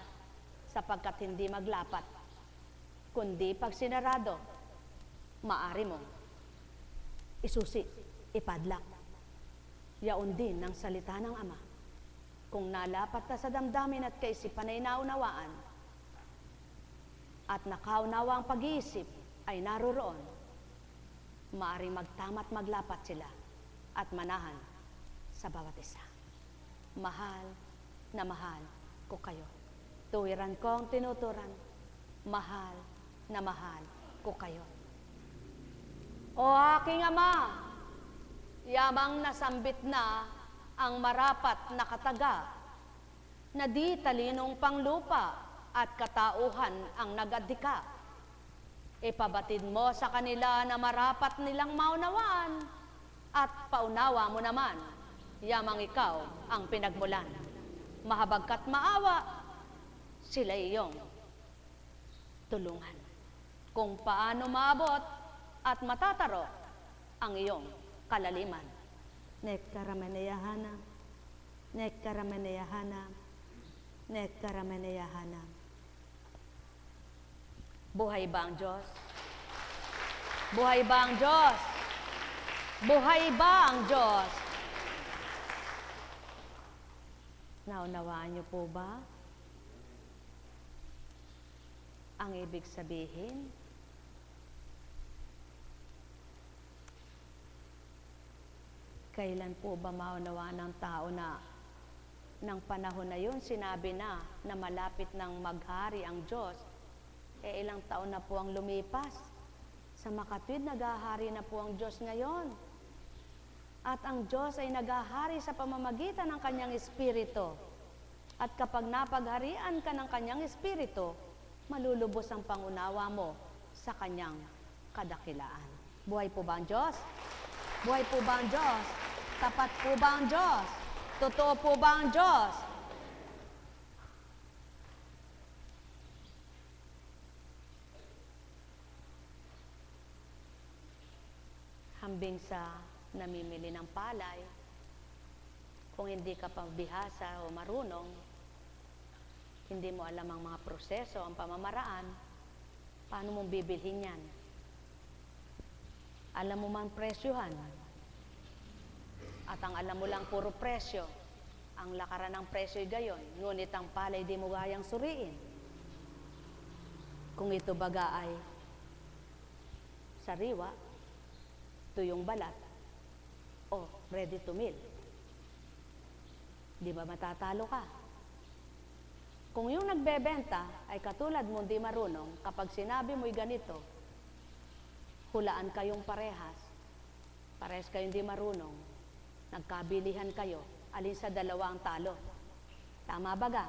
[SPEAKER 1] sapagkat hindi maglapat, kundi pag sinarado, maari mo isusi, ipadlak. Yaon din ng salita ng Ama. Kung nalapat na sa damdamin at kaisipan ay naunawaan, at nakaunawa ang pag-iisip ay naroroon, maari magtama at maglapat sila at manahan sa bawat isa. Mahal na mahal ko kayo. Tuwiran ko ang tinuturan. Mahal na mahal ko kayo. O aking Ama, yamang nasambit na ang marapat na kataga, na di talinong panglupa at katauhan ang nagadika. Ipabatid mo sa kanila na marapat nilang maunawaan at paunawa mo naman, yamang ikaw ang pinagmulan. Mahabagkat maawa, sila iyong tulungan. Kung paano maabot at matataro ang iyong kalaliman. Nekkarameneyahanam, nekkarameneyahanam, nekkarameneyahanam. Buhay ba ang Diyos? Buhay ba ang Diyos? Buhay ba ang Diyos? Naunawaan niyo po ba ang ibig sabihin? Kailan po ba maunawaan ng tao na ng panahon na yun sinabi na malapit nang maghari ang Diyos? Ilang taon na po ang lumipas. Sa makatwid, naghahari na po ang Diyos ngayon. At ang Diyos ay naghahari sa pamamagitan ng Kanyang Espiritu. At kapag napagharian ka ng Kanyang Espiritu, malulubos ang pangunawa mo sa kanyang kadakilaan. Buhay po ba ang Diyos? Buhay po ba ang Diyos? Tapat po ba ang Diyos? Totoo po ba ang Diyos? Hambing sa namimili ng palay, kung hindi ka pabihasa o marunong, hindi mo alam ang mga proseso, ang pamamaraan, paano mong bibilhin yan? Alam mo man presyohan, at ang alam mo lang puro presyo, ang lakaran ng presyo'y gayon, ngunit ang palay di mo kayang suriin. Kung ito baga ay sariwa, tuyong balat, o ready to meal, di ba matatalo ka? Kung yung nagbebenta ay katulad mo di marunong, kapag sinabi mo'y ganito, hulaan kayong parehas kayong di marunong, nagkabilihan kayo, alin sa dalawa ang talo. Tama baga?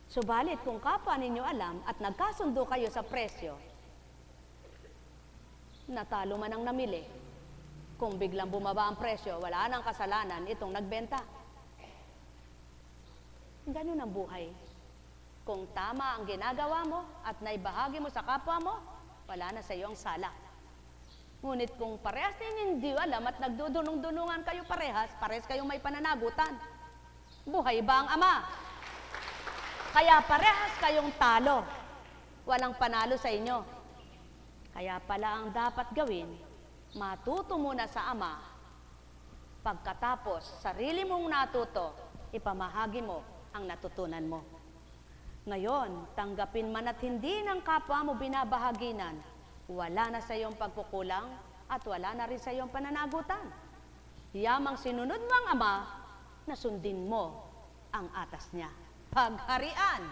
[SPEAKER 1] Subalit kung kapwa ninyo alam at nagkasundo kayo sa presyo, natalo man ang namili. Kung biglang bumaba ang presyo, wala nang kasalanan itong nagbenta. Ganun ang buhay. Kung tama ang ginagawa mo at naibahagi mo sa kapwa mo, wala na sa iyo ang sala. Ngunit kung parehas ninyong hindi alam at nagdudunong-dunungan kayo parehas kayong may pananagutan. Buhay ba ang Ama? Kaya parehas kayong talo. Walang panalo sa inyo. Kaya pala ang dapat gawin, matuto muna sa Ama. Pagkatapos, sarili mong natuto, ipamahagi mo ang natutunan mo. Ngayon, tanggapin man at hindi ng kapwa mo binabahaginan, wala na sa iyong pagkukulang at wala na rin sa iyong pananagutan. Yamang sinunod mo ang Ama, nasundin mo ang atas niya. Pagharian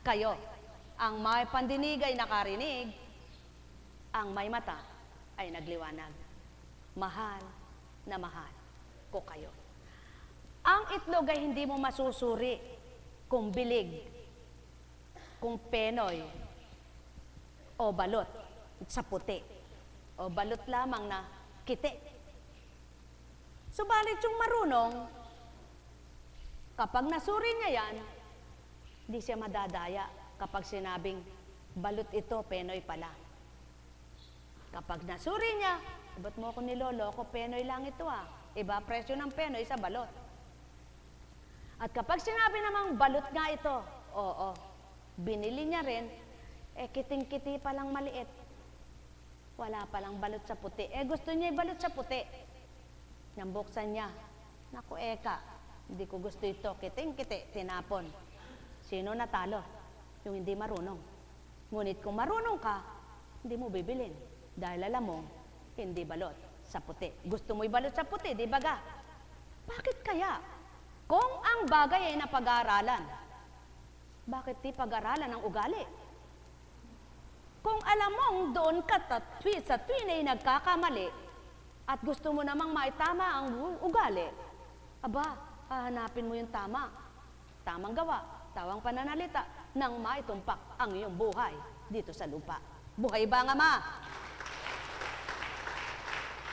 [SPEAKER 1] kayo. Ang may pandinig ay nakarinig, ang may mata ay nagliwanag. Mahal na mahal ko kayo. Ang itlog ay hindi mo masusuri kung bilig, kung penoy, o balot sa puti, o balot lamang na kiti. Subalit yung marunong, kapag nasuri niya yan, di siya madadaya kapag sinabing, balot ito, penoy pala. Kapag nasuri niya, ba't mo ako niloloko, penoy lang ito Iba presyo ng penoy sa balot. At kapag sinabi namang balot nga ito, oo, binili niya rin, kiting-kiti palang maliit. Wala palang balot sa puti. Gusto niya balot sa puti. Nambuksan niya. Naku, eka, hindi ko gusto ito. Kiting-kiti, tinapon. Sino natalo? Yung hindi marunong. Ngunit kung marunong ka, hindi mo bibilin. Dahil alam mo, hindi balot sa puti. Gusto mo'y balot sa puti, di ba ga? Bakit kaya? Kung ang bagay ay napag-aaralan, bakit di pag-aralan ang ugali? Kung alam mong doon ka sa tuwin ay nagkakamali at gusto mo namang maitama ang ugali, aba, hahanapin mo yung tama. Tamang gawa, tawang pananalita, nang maitumpak ang iyong buhay dito sa lupa. Buhay ba ang Ama?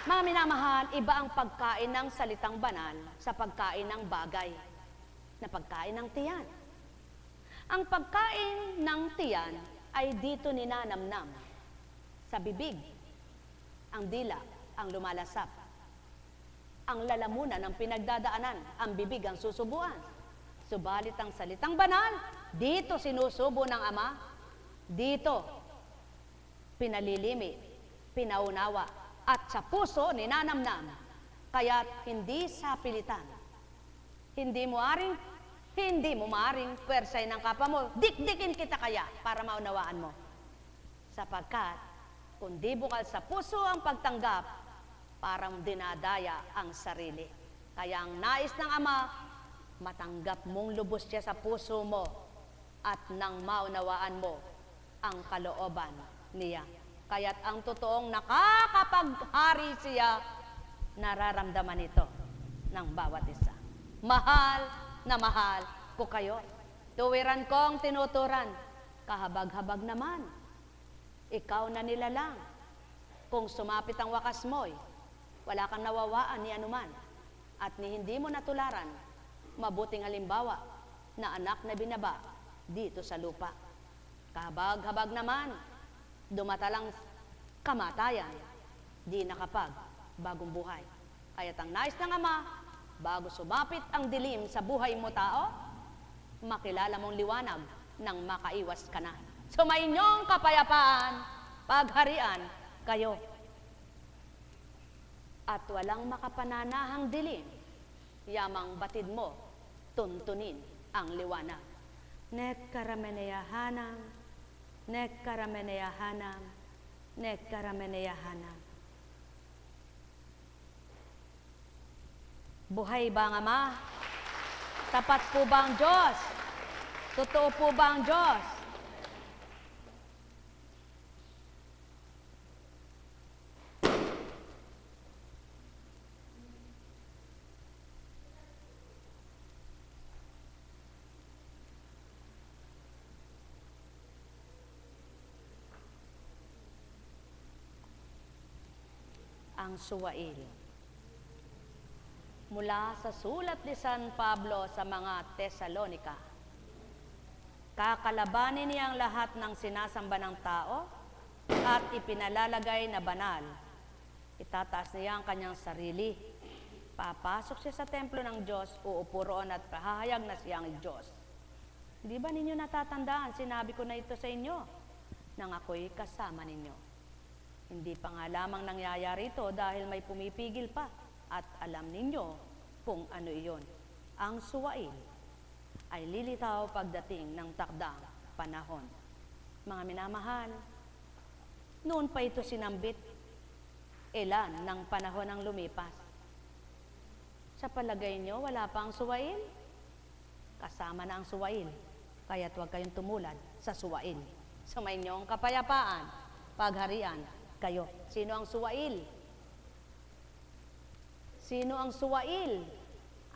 [SPEAKER 1] Mga minamahal, iba ang pagkain ng salitang banal sa pagkain ng bagay, na pagkain ng tiyan. Ang pagkain ng tiyan ay dito ninanamnam, sa bibig, ang dila, ang lumalasap. Ang lalamunan ng pinagdadaanan, ang bibig ang susubuan. Subalit ang salitang banal, dito sinusubo ng Ama, dito pinalilimi, pinaunawa, at sa puso ninanamnam, kaya't hindi sa pilitan. Hindi mo maaring pwersay ng kapwa mo, dikdikin kita kaya para maunawaan mo. Sapagkat, kung di bukal sa puso ang pagtanggap, parang dinadaya ang sarili. Kaya ang nais ng Ama, matanggap mong lubos siya sa puso mo at nang maunawaan mo ang kalooban niya. Kaya't ang totoong nakakapaghari siya, nararamdaman ito ng bawat isa. Mahal na mahal ko kayo. Tuwiran kong tinuturan, kahabag-habag naman ikaw na nilalang. Kung sumapit ang wakas mo'y, wala kang nawawaan ni anuman, at ni hindi mo natularan, mabuting halimbawa na anak na binaba dito sa lupa. Kahabag-habag naman, dumatalang kamatayan, di nakapag bagong buhay. Kaya't ang nais ng Ama, bago sumapit ang dilim sa buhay mo tao, makilala mong liwanag nang makaiwas ka na. Sumainyong kapayapaan, pagharian kayo. At walang makapananahang dilim, yamang batid mo, tuntunin ang liwanag. Nekkarameneyahanam, nekkarameneyahanam, nekkarameneyahanam. Buhay ba ang Ama? Tapat po ba ang Diyos? Totoo po ba ang Diyos? Ang suwail. Mula sa sulat ni San Pablo sa mga Tesalonika, kakalabanin niya ang lahat ng sinasamba ng tao at ipinalalagay na banal. Itataas niya ang kanyang sarili. Papasok siya sa templo ng Diyos, uupo roon at pahahayag na siyang Diyos. Di ba ninyo natatandaan, sinabi ko na ito sa inyo, nang ako'y kasama ninyo. Hindi pa nga lamang nangyayari ito dahil may pumipigil pa. At alam ninyo kung ano iyon. Ang suwail ay lilitaw pagdating ng takdang panahon. Mga minamahal, noon pa ito sinambit, ilan ng panahon ang lumipas. Sa palagay nyo, wala pa ang suwail? Kasama na ang suwail, kaya't huwag kayong tumulad sa suwail. Sumayin nyo ang kapayapaan, pagharian kayo. Sino ang suwail? Sino ang suwail?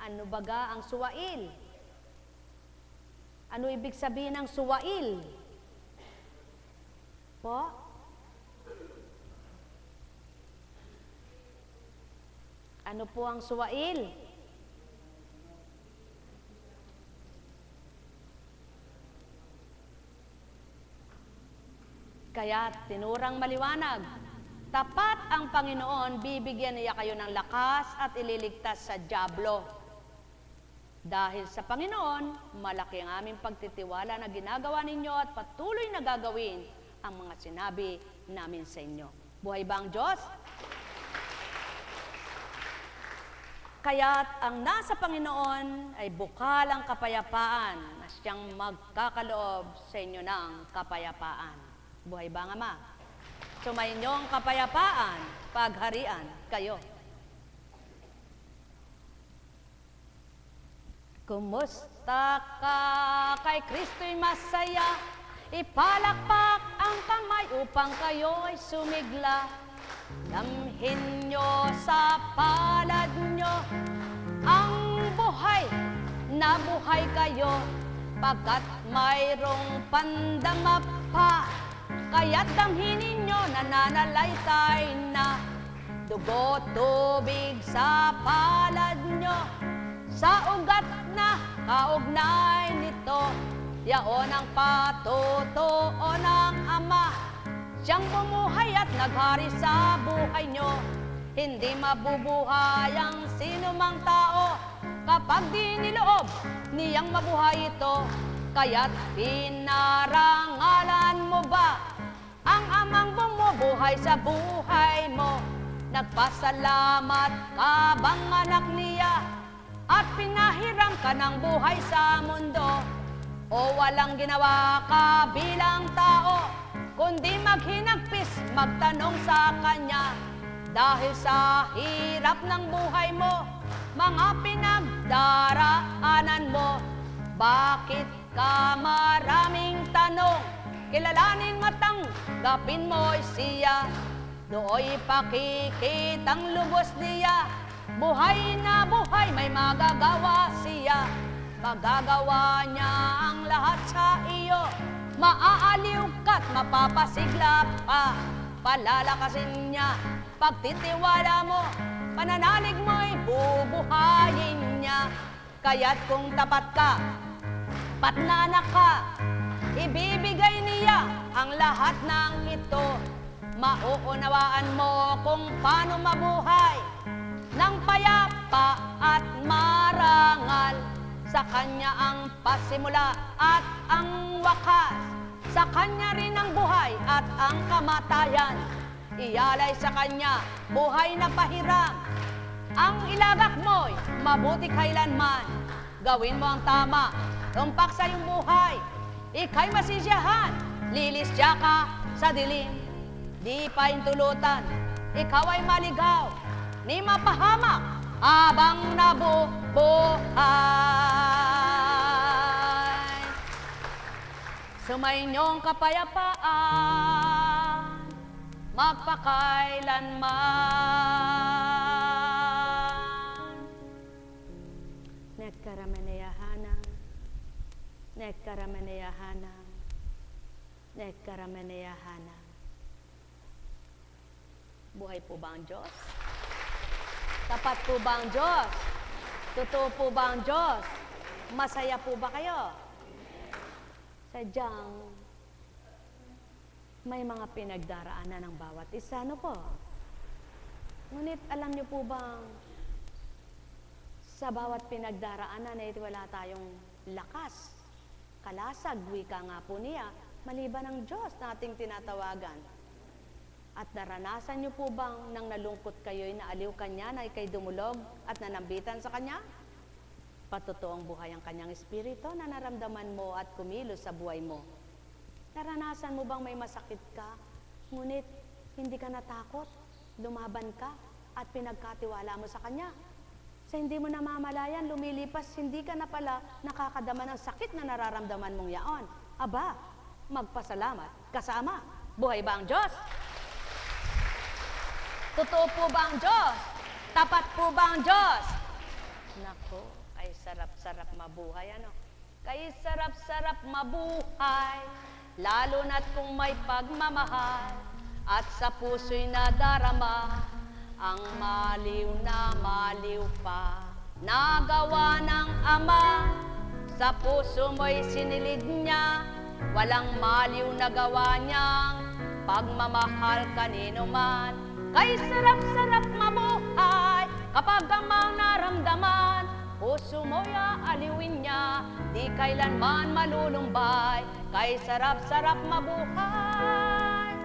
[SPEAKER 1] Ano baga ang suwail? Ano ibig sabihin ng suwail? Po? Ano po ang suwail? Kaya tinurang maliwanag, tapat ang Panginoon, bibigyan niya kayo ng lakas at ililigtas sa dyablo. Dahil sa Panginoon, malaki ang aming pagtitiwala na ginagawa ninyo at patuloy na gagawin ang mga sinabi namin sa inyo. Buhay ba ang Diyos? Kaya't ang nasa Panginoon ay bukalang kapayapaan na siyang magkakaloob sa inyo ng kapayapaan. Buhay ba ang Ama? Sumayin niyo ang kapayapaan, pagharian kayo. Kumusta ka kay Kristo'y masaya? Ipalakpak ang kamay upang kayo'y sumigla. Damhin nyo sa palad nyo ang buhay, na buhay kayo, pagkat mayroong pandama pa. Kaya't damhin ninyo, nananalaytay na dugo tubig sa palad nyo. Sa ugat na kaugnay nito, yaon ang patutuo ng Ama. Siyang bumuhay at naghari sa buhay nyo. Hindi mabubuhay ang sinumang tao kapag di niloob niyang mabuhay ito. Kaya't pinarangalan mo ba ang Amang bumubuhay sa buhay mo? Nagpasalamat ka bang anak niya at pinahiram ka ng buhay sa mundo? O walang ginawa ka bilang tao, kundi maghinagpis, magtanong sa Kanya. Dahil sa hirap ng buhay mo, mga pinagdaraanan mo, bakit ka maraming tanong? Kilalanin matanggapin mo siya, nooy pakikitang lubos niya. Buhay na buhay, may magagawa siya. Magagawa niya ang lahat sa iyo. Maaaliw ka't mapapasigla pa. Palalakasin niya, pagtitiwala mo, pananalig mo'y bubuhayin niya. Kaya't kung tapat ka, patnanak ka, ibibigay niya ang lahat ng ito. Mauunawaan mo kung paano mabuhay ng payapa at marangal. Sa Kanya ang pasimula at ang wakas, sa Kanya rin ang buhay at ang kamatayan. Iyalay sa Kanya buhay na pahiram, ang ilagak mo'y mabuti kailanman. Gawin mo ang tama, tumpak sa iyong buhay, ika'y masisiyahan, lilisya ka sa dilim. Di pa intulutan, ikaw ay maligaw, ni mapahamak habang nabubuhay. Sumainyong kapayapaan, magpakailanman. Nekkarameneyahanang, nekkarameneyahanang, nekkarameneyahanang. Buhay po ba ang Diyos? Tapat po ba ang Diyos? Totoo po ba ang Diyos? Masaya po ba kayo? Sadyang may mga pinagdaraanan ng bawat isa, no po? Ngunit alam niyo po bang sa bawat pinagdaraanan ay wala tayong lakas, kalasag, wika nga po niya, maliban ng Diyos na ating tinatawagan. At naranasan niyo po bang nang nalungkot kayo'y naaliw Kanya na ikay dumulog at nanambitan sa Kanya? Patotoong buhay ang Kanyang Espiritu na naramdaman mo at kumilos sa buhay mo. Naranasan mo bang may masakit ka, ngunit hindi ka natakot, lumaban ka, at pinagkatiwala mo sa Kanya? Sa hindi mo namamalayan, lumilipas, hindi ka na pala nakakadama ng sakit na nararamdaman mong yaon. Aba, magpasalamat kasama. Buhay ba ang Diyos? Totoo po ba ang Diyos? Tapat po ba ang Diyos? Nako, ay sarap-sarap mabuhay, ano? Kay sarap-sarap mabuhay, lalo na't kung may pagmamahal, at sa puso'y nadarama, ang maliw na maliw pa. Nagawa ng Ama, sa puso mo'y sinilid niya, walang maliw na gawa niyang pagmamahal kanino man. Kay sarap-sarap mabuhay, kapag amang naramdaman, puso mo'y aaliwin niya, di kailanman malulumbay. Kay sarap-sarap mabuhay,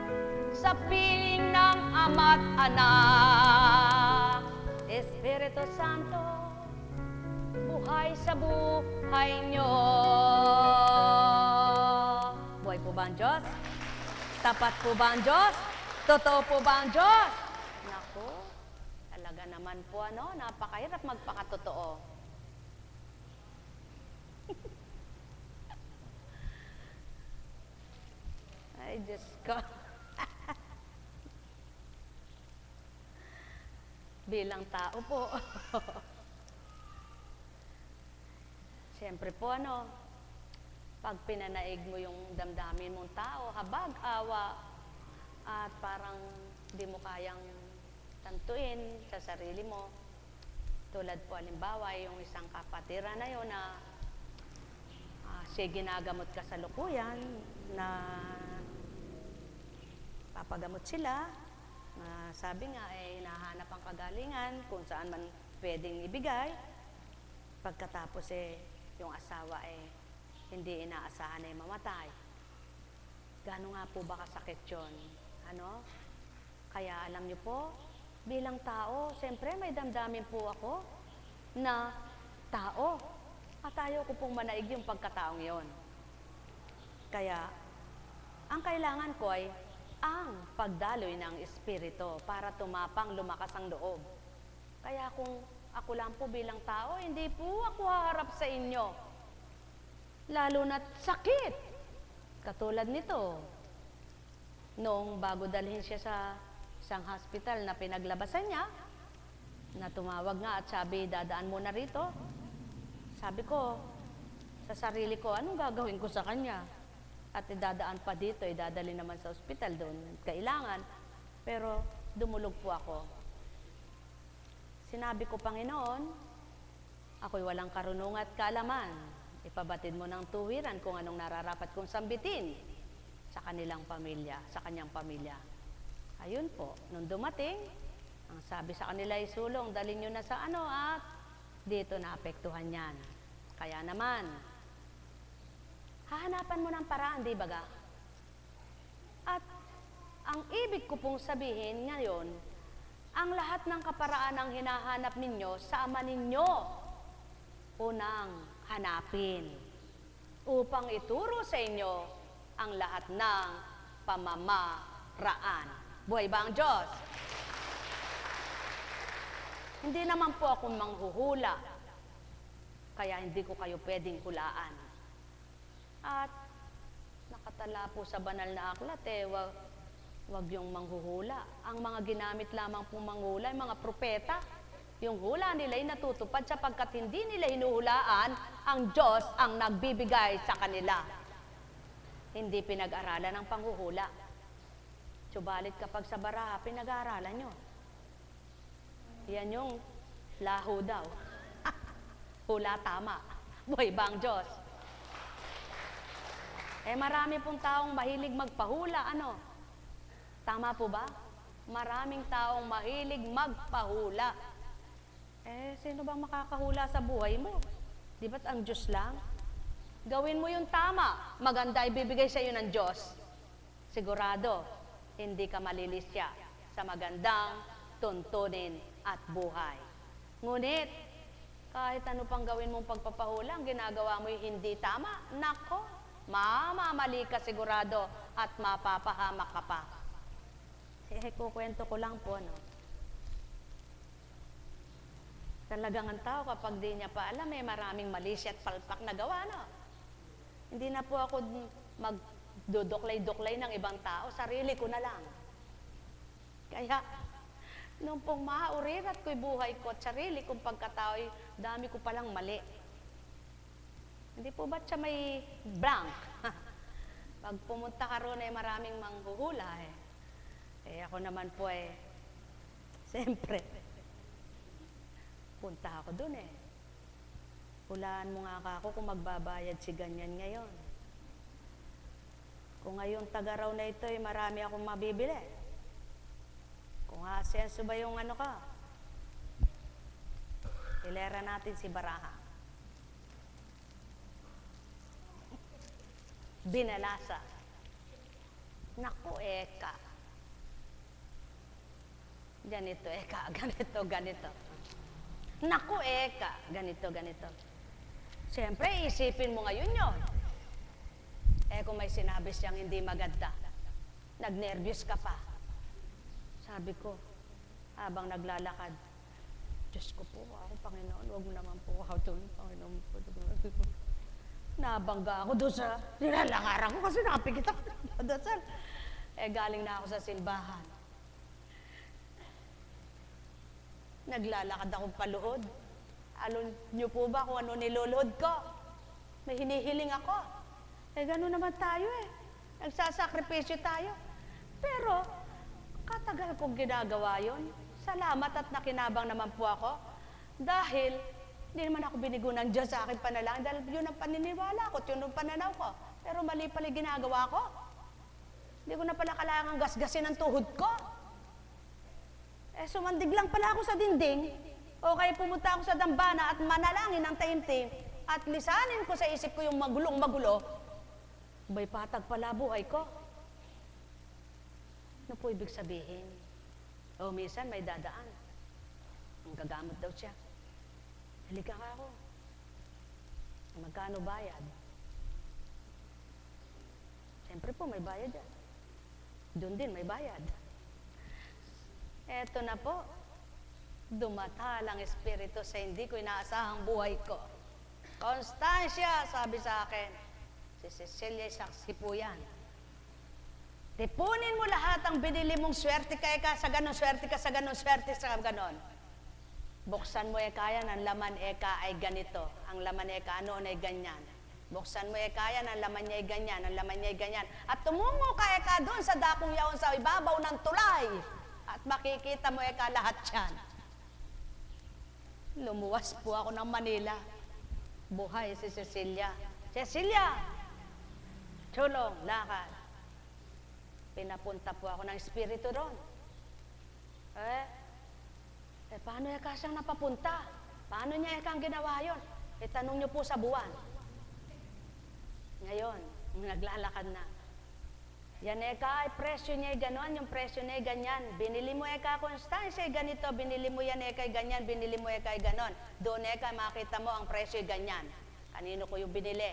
[SPEAKER 1] sa piling ng Ama't Anak. Espiritu Santo, buhay sa buhay niyo. Buhay po ba ang Diyos? Tapat po ba ang Diyos? Totoo po ba ang Diyos? Naku, talaga naman po, ano, napakahirap magpakatotoo. Ay, Diyos ko. Bilang tao po. Siyempre po, ano, pag pinanaig mo yung damdamin mong tao, habag, awa, at parang di mo kayang tantuin sa sarili mo. Tulad po, halimbawa, yung isang kapatiran na yun na siya ginagamot ka sa lukuyan, na papagamot sila, sabi nga, hinahanap ang kagalingan kung saan man pwedeng ibigay. Pagkatapos yung asawa hindi inaasahan mamatay. Gaano nga po ba kasakit yun? Ano? Kaya alam niyo po, bilang tao, siyempre may damdamin po ako na tao. At ayaw ko pong manaig yung pagkataong yon. Kaya, ang kailangan ko ay ang pagdaloy ng Espiritu para tumapang lumakas ang loob. Kaya kung ako lang po bilang tao, hindi po ako haharap sa inyo. Lalo na't sakit. Katulad nito, noong bago dalhin siya sa isang hospital na pinaglabasan niya, na tumawag nga at sabi, dadaan mo na rito. Sabi ko, sa sarili ko, anong gagawin ko sa kanya? at idadaan pa dito, idadali naman sa ospital doon, kailangan. Pero dumulog po ako. Sinabi ko, Panginoon, ako'y walang karunungan at kaalaman. Ipabatid mo ng tuwiran kung anong nararapat kong sambitin sa kanilang pamilya, sa kanyang pamilya. Ayun po, nung dumating, ang sabi sa kanila ay sulong, dalhin nyo na sa ano at dito naapektuhan yan. Kaya naman, hahanapan mo ng paraan, di ba ga? At ang ibig ko pong sabihin ngayon, ang lahat ng kaparaan ang hinahanap ninyo sa Ama ninyo, unang hanapin, upang ituro sa inyo ang lahat ng pamamaraan. Buhay ba ang Diyos? Hindi naman po ako manghuhula, kaya hindi ko kayo pwedeng hulaan. At nakatala po sa banal na aklat, wag yung manghuhula. Ang mga ginamit lamang pong manghula, yung mga propeta, yung hula nila ay natutupad sapagkat hindi nila hinuhulaan, ang Diyos ang nagbibigay sa kanila. Hindi pinag-aralan ang panghuhula. Subalit kapag sa baraha, pinag-aaralan nyo. Yan yung laho daw. Hula tama. Buhay ba ang Diyos? Marami pong taong mahilig magpahula, ano? Tama po ba? Maraming taong mahilig magpahula. Sino bang makakahula sa buhay mo? Di ba't ang Diyos lang? Gawin mo yung tama. Maganda ibibigay sa iyo ng Diyos. Sigurado, hindi ka malilisya sa magandang tuntunin at buhay. Ngunit, kahit ano pang gawin mong pagpapahula, ang ginagawa mo yung hindi tama, nako, mamamali ka sigurado at mapapahamak ka pa. Kukwento ko lang po, no? Talagang ang tao kapag di niya pa alam, maraming mali siya at palpak na gawa, no? Hindi na po ako magduduklay-duklay ng ibang tao, sarili ko na lang. Kaya, nung pong maurirat ko'y buhay ko at sarili kong pagkatao'y dami ko palang mali. Hindi po ba't siya may blank? Pag pumunta ka roon maraming manghuhula ako naman po siyempre, punta ako doon Hulaan mo nga ako kung magbabayad si ganyan ngayon. Kung ngayong taga-raw na ito marami akong mabibili. Kung asenso ba yung ano ka, ilera natin si Baraha. Binalasa. Naku, eka. Ganito, eka. Ganito, ganito. Naku, eka. Ganito, ganito. Siyempre, isipin mo ngayon yun. Kung may sinabi siyang hindi maganda, nag-nervous ka pa. Sabi ko, habang naglalakad, Diyos ko po, ako, Panginoon, huwag mo naman po ako doon, Panginoon po. Nabangga ako doon sa nilalakaran ko kasi nakapikit ako doon. Galing na ako sa simbahan. Naglalakad ako paluhod. Alam niyo po ba kung ano niluluhod ko? May hinihiling ako. Gano'n naman tayo Nagsasakripisyo tayo. Pero, katagal kong ginagawa yon. Salamat at nakinabang naman po ako. Dahil, hindi naman ako binigo ng Diyos sa aking panalangin. Dahil yun ang paniniwala ko, yun ang pananaw ko. Pero mali pala ginagawa ko. Hindi ko na pala kailangang gasgasin ang tuhod ko. Sumandig lang pala ako sa dinding. O kaya pumunta ako sa dambana at manalangin ng taimtim. At lisanin ko sa isip ko yung magulong-magulo. May patag pala buhay ko. Ano po ibig sabihin? Minsan may dadaan. Ang gagamot daw siya. Halika ka ako. Magkano bayad? Siyempre po, may bayad yan. Doon din, may bayad. Eto na po. Dumatalang espiritu sa hindi ko inaasahang buhay ko. Constancia, sabi sa akin. Si Cecilia, saksi po yan. Tipunin mo lahat ang binili mong swerte ka sa ganon, swerte ka sa ganon, swerte sa ganon. Buksan mo kaya, ang laman ay ganito. Ang laman noon ay ganyan. Buksan mo eka yan, ang laman niya ay ganyan, ang laman niya ay ganyan. At tumungo ka eka doon sa dakong yaon sa ibabaw ng tulay. At makikita mo eka lahat yan. Lumuwas po ako ng Manila. Buhay si Cecilia. Cecilia! Tulong, lakad. Pinapunta po ako ng espiritu doon. Paano eka siyang napapunta? Paano niya eka ang ginawa yun? Tanong niyo po sa buwan. Ngayon, naglalakad na. Yan eka, ay presyo niya ay ganon, yung presyo niya ay ganyan. Binili mo eka, Constance ay ganito, binili mo yan eka ay ganyan, binili mo eka ay ganon. Doon eka, makita mo ang presyo ay ganyan. Kanino ko yung binili?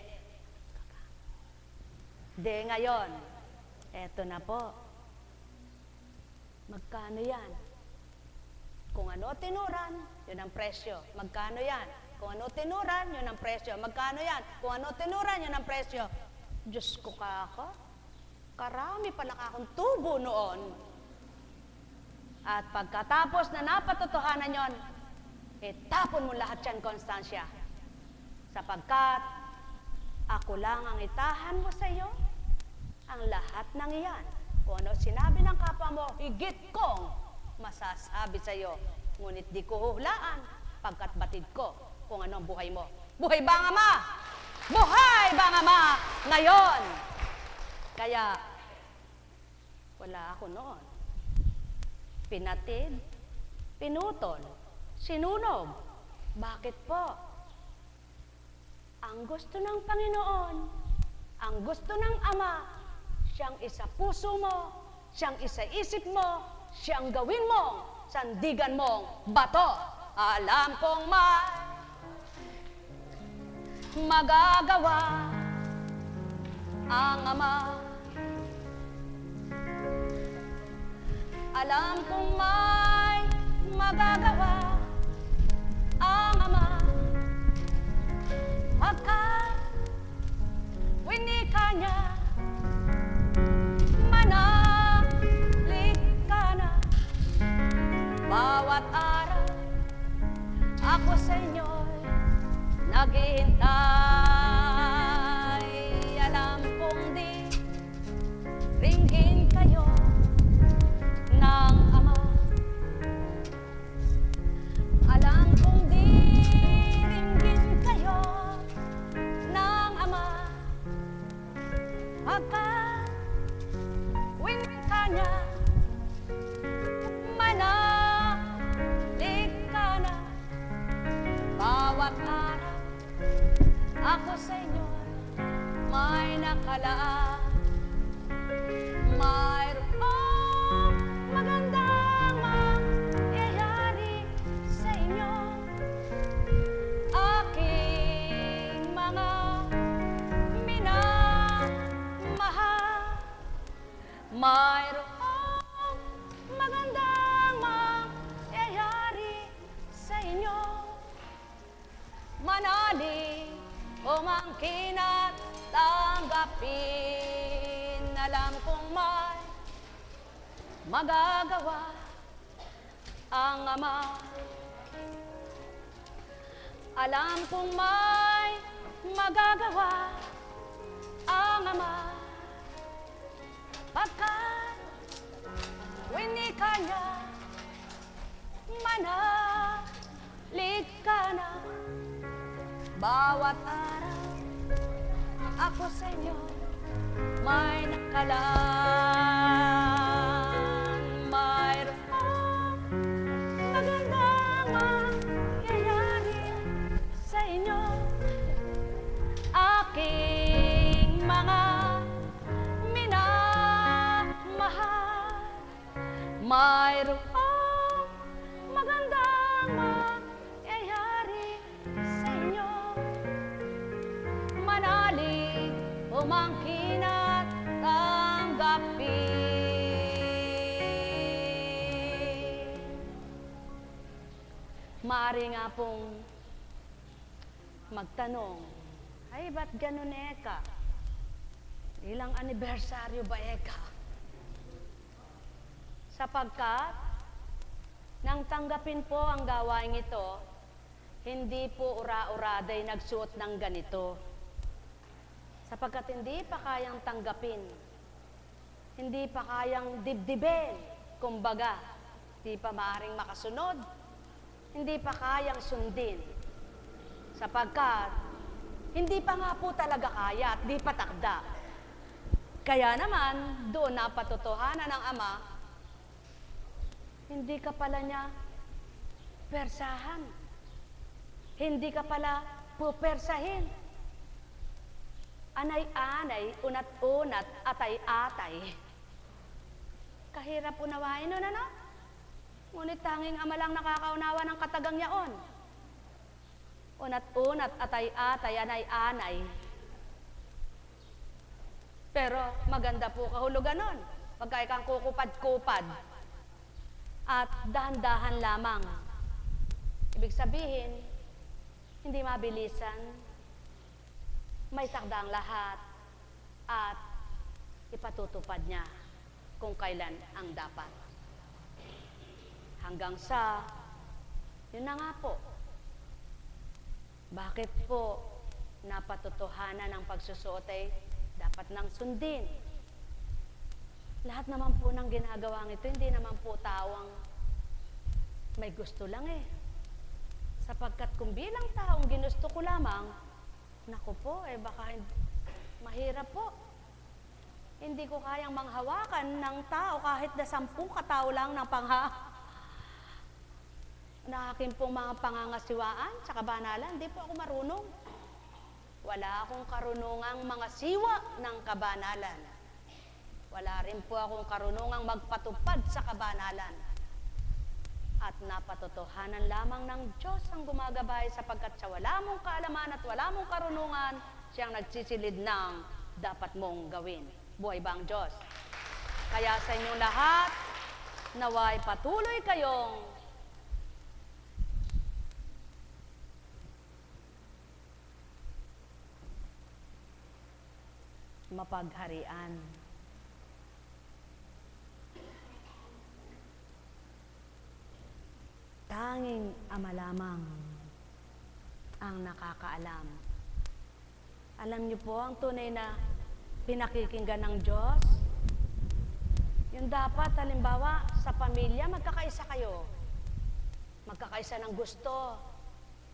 [SPEAKER 1] De ngayon, eto na po. Magkano yan? Kung ano tinuran, yun ang presyo. Magkano yan? Kung ano tinuran, yun ang presyo. Magkano yan? Kung ano tinuran, yun ang presyo. Diyos ko kako, karami pala akong tubo noon. At pagkatapos na napatotohanan yon, itapon mo lahat yan, Constancia. Sapagkat ako lang ang itahan mo sa iyo, ang lahat ng iyan. Kung ano sinabi ng kapwa mo, higit kong masasabi sa iyo. Ngunit di ko huhulaan, pagkat batid ko kung ano ang buhay mo. Buhay ba ang Ama? Buhay ba ang Ama ngayon? Kaya, wala ako noon. Pinatid, pinutol, sinunog. Bakit po? Ang gusto ng Panginoon, ang gusto ng Ama, siyang isa puso mo, siyang isa isip mo, siyang gawin mong sandigan mong bato. Alam kong magagawa ang Ama. Alam kong may magagawa ang Ama. Pagkat winika niya, manalig ka na. Bawat araw ako sa inyo'y naghihintay. Alam kong di ringgin kayo ng Ama. Alam kong di ringgin kayo ng Ama. Pagkat winika niya, manalig ka na. Bawat araw ako sa inyo may nakalaan. Mayroong magandang mangyayari sa inyo. Aking mga minamahal, mayroong magandang mangyayari sa inyo. Manalig, umangkin at tanggapin. Alam kong may magagawa ang Ama. Alam kong may magagawa ang Ama. Pagkat winika niya, manalig ka na. Bawat araw ako sa inyo may nakalaan. Mayroong magandang mangyayari sa inyo. Aking mga minamahal, mayroong magandang mangyayari sa inyo. Manalig, umangkin at tanggapin. Maaari nga pong magtanong, ay ba't ganun eka? Ilang anibersaryo ba eka? Sapagkat, nang tanggapin po ang gawain ito, hindi po ura-uraday nagsuot ng ganito. sapagkat hindi pa kayang tanggapin, hindi pa kayang dibdibin, kumbaga, hindi pa maaaring makasunod, hindi pa kayang sundin, sapagkat hindi pa nga po talaga kaya at di pa takda. Kaya naman, doon napatotohanan ng Ama, hindi ka pala niya persahan. Hindi ka pala pupersahin. Anay-anay, unat-unat, atay-atay. Kahirap unawain nun, ano? Ngunit tanging Ama lang nakakaunawa ng katagang yaon. Unat-unat, atay-atay, anay-anay. Pero maganda po kahulugan nun. Pagka ikang kukupad-kupad at dahan-dahan lamang. Ibig sabihin, hindi mabilisan, may takda ang lahat at ipatutupad niya kung kailan ang dapat. Hanggang sa, yun na nga po, bakit po napatotohanan ng pagsusuot ay dapat nang sundin? Lahat naman po ng ginagawang ito, hindi naman po tawang may gusto lang eh. Sapagkat kung bilang taong ginusto ko lamang, naku po, eh baka mahirap po. Hindi ko kayang manghawakan ng tao kahit na 10 katao lang ng na aking pong mga pangangasiwaan sa kabanalan, hindi po ako marunong. Wala akong karunungang mga siwa ng kabanalan. Wala rin po akong karunungang magpatupad sa kabanalan. At napatotohanan lamang ng Diyos ang gumagabay sapagkat sa wala mong kaalaman at wala mong karunungan, siyang nagsisilid ng dapat mong gawin. Buhay ba ang Diyos? Kaya sa inyong lahat, naway patuloy kayong mapagharian. Tanging Ama lamang ang nakakaalam. Alam niyo po ang tunay na pinakikinggan ng Diyos? Yung dapat, halimbawa, sa pamilya, magkakaisa kayo. Magkakaisa ng gusto,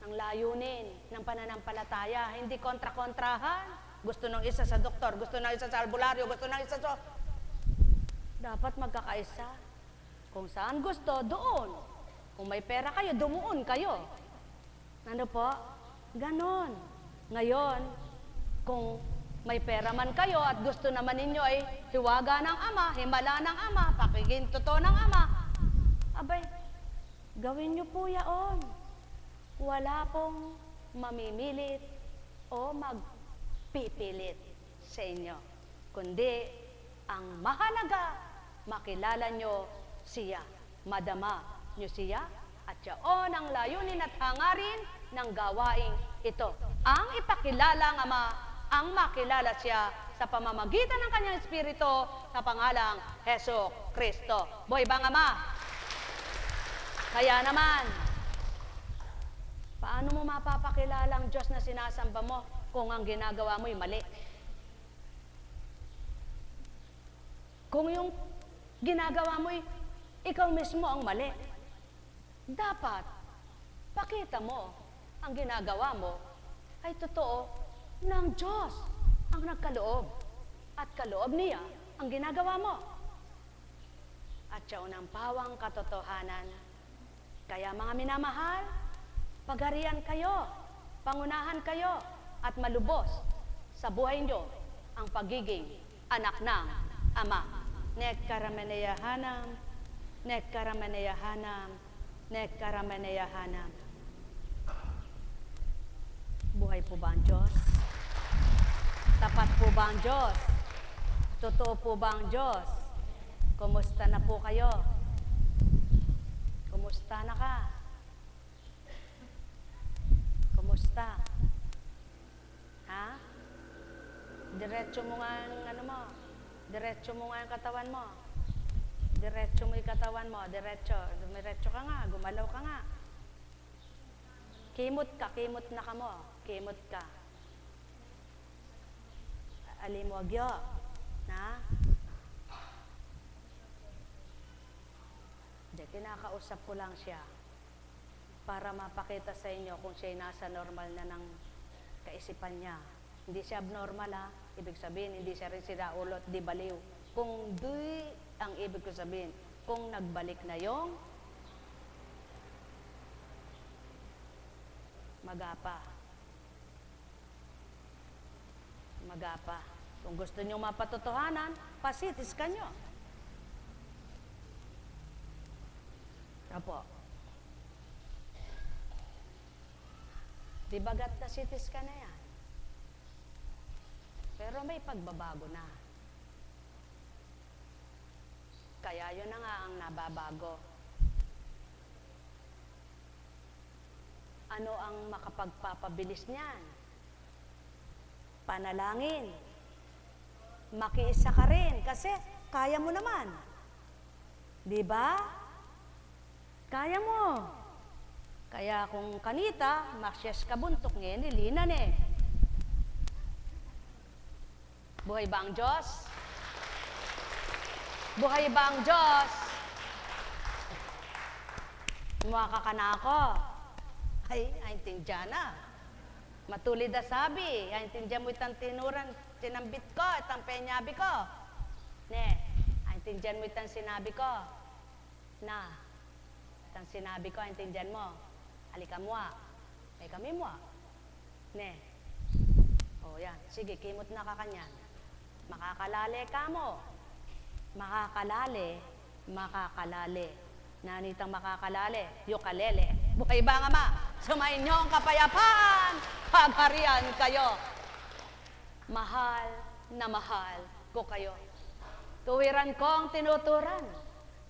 [SPEAKER 1] ng layunin, ng pananampalataya, hindi kontra-kontrahan. Gusto ng isa sa doktor, gusto ng isa sa albularyo, gusto ng isa sa... Dapat magkakaisa. Kung saan gusto, doon. Kung may pera kayo, dumuon kayo. Ano po? Ganon. Ngayon, kung may pera man kayo at gusto naman ninyo ay hiwaga ng Ama, himala ng Ama, pakikintuto ng Ama, abay, gawin nyo po yaon. Wala pong mamimilit o magpipilit sa inyo. Kundi, ang mahalaga, makilala nyo siya, madama nyo siya, at yaon ang layunin at hangarin ng gawaing ito. Ang ipakilala ng Ama, ang makilala siya sa pamamagitan ng kanyang Espiritu sa pangalang Heso Kristo. Buhay bang Ama? Kaya naman, paano mo mapapakilala ang Diyos na sinasamba mo kung ang ginagawa mo'y mali? Kung yung ginagawa mo'y ikaw mismo ang mali, dapat pakita mo ang ginagawa mo ay totoo ng Diyos ang nagkaloob at kaloob niya ang ginagawa mo. At siya unang pawang katotohanan. Kaya mga minamahal, pagharian kayo, pangunahan kayo, at malubos sa buhay nyo ang pagiging anak ng Ama. Nekkarameneyahanam, nekkarameneyahanam, nekkarameneyahanam. Buhay po ba ang Diyos? Tapat po ba ang Diyos? Totoo po ba ang Diyos? Kumusta na po kayo? Kumusta na ka? Kumusta? Ha? Diretso mo nga ang ano mo. Diretso mo nga ang katawan mo. Diretso mo yung katawan mo. Diretso. Dumiretso ka nga. Gumalaw ka nga. Kimot ka. Kimot na ka mo. Kimot ka. alim mo agyo. Na? Di, kinakausap ko lang siya para mapakita sa inyo kung siya'y nasa normal na ng kaisipan niya. Hindi siya abnormal, ha? Ibig sabihin, hindi siya rin siraulot, di baliw. Kung di, ang ibig ko sabihin, kung nagbalik na yung magapa. Magapa. Kung gusto nyo mapatotohanan, pasitis ka nyo. Apo. Di bagat na sitis ka na yan. Pero may pagbabago na. Kaya yun na nga ang nababago. Ano ang makapagpapabilis niyan? Panalangin. Makiisa ka rin kasi kaya mo naman. Di ba? Kaya mo. Kaya kung kanita, masyes ka buntok ngayon, nilinan eh. Buhay ba ang Diyos? Buhay ba ang Diyos? Mukha ka na ako. Ay, aintindihan na. Matulid na sabi, aintindihan mo itang tinuran, tinambit ko, itang penyabi ko. Ne, aintindihan mo itang sinabi ko. Na, itang sinabi ko, aintindihan mo. Halika mo, may kami mo. Ne, o yan, sige, kimot na ka kanyan. Makakalale ka mo. Makakalale, makakalale. Nanitang makakalale, yukalele. Buhay ba nga ma? Sumayin niyo ang kapayapaan. Pagharian kayo. Mahal na mahal ko kayo. Tuwiran ko ang tinuturan.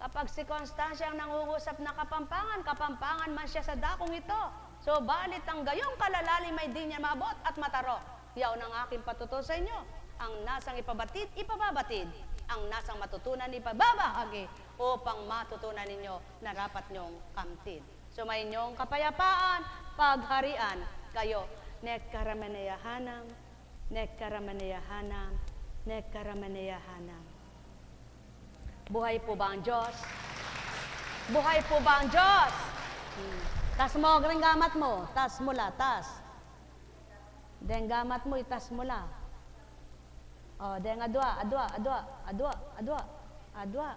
[SPEAKER 1] Kapag si Constancia ang nangungusap na Kapampangan, Kapampangan man siya sa dakong ito. So, balit ang gayong kalalalim ay di niya mabot at mataro. Yaw ng aking patuto sa inyo. Ang nasang ipabatid, ipababatid. Ang nasang matutunan, ipababahagi. Upang matutunan ninyo na rapat nyong kamtid. Sumayin niyong kapayapaan, pagharian kayo. Nekkaramanayahanam, nekkaramanayahanam, nekkaramanayahanam. Buhay po ba ang Diyos? Buhay po ba ang Diyos? Tas mo, ang gamat mo. Tas mo la, tas. Den gamat mo, itas mo la. O, den adwa, adwa, adwa, adwa, adwa, adwa.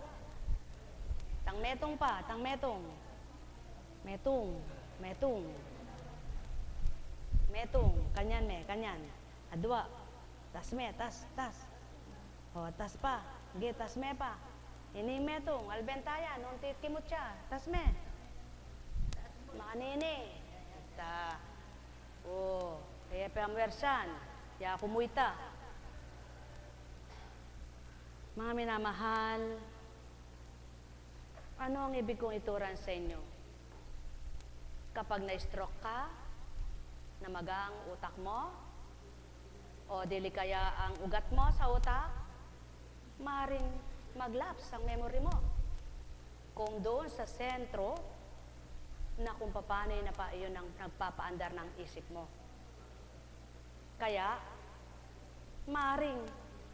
[SPEAKER 1] Tang metong pa, tang metong. Metong, metong. Metong, kanyan me, kanyan. Adwa. Tas me, tas, tas. O, tas pa. Ge, tas me pa. Ini metong, albentaya, nung titkimot siya. Tas me. Makanini. Ta. O, kaya pamwersan. Ya kumuita. Mga minamahal, ano ang ibig kong ituran sa inyo? Kapag na-stroke ka, namaga ang utak mo, o dili kaya ang ugat mo sa utak, maaaring mag-lapse ang memory mo. Kung doon sa sentro, na kung paano yun ang nagpapaandar ng isip mo. Kaya, maaaring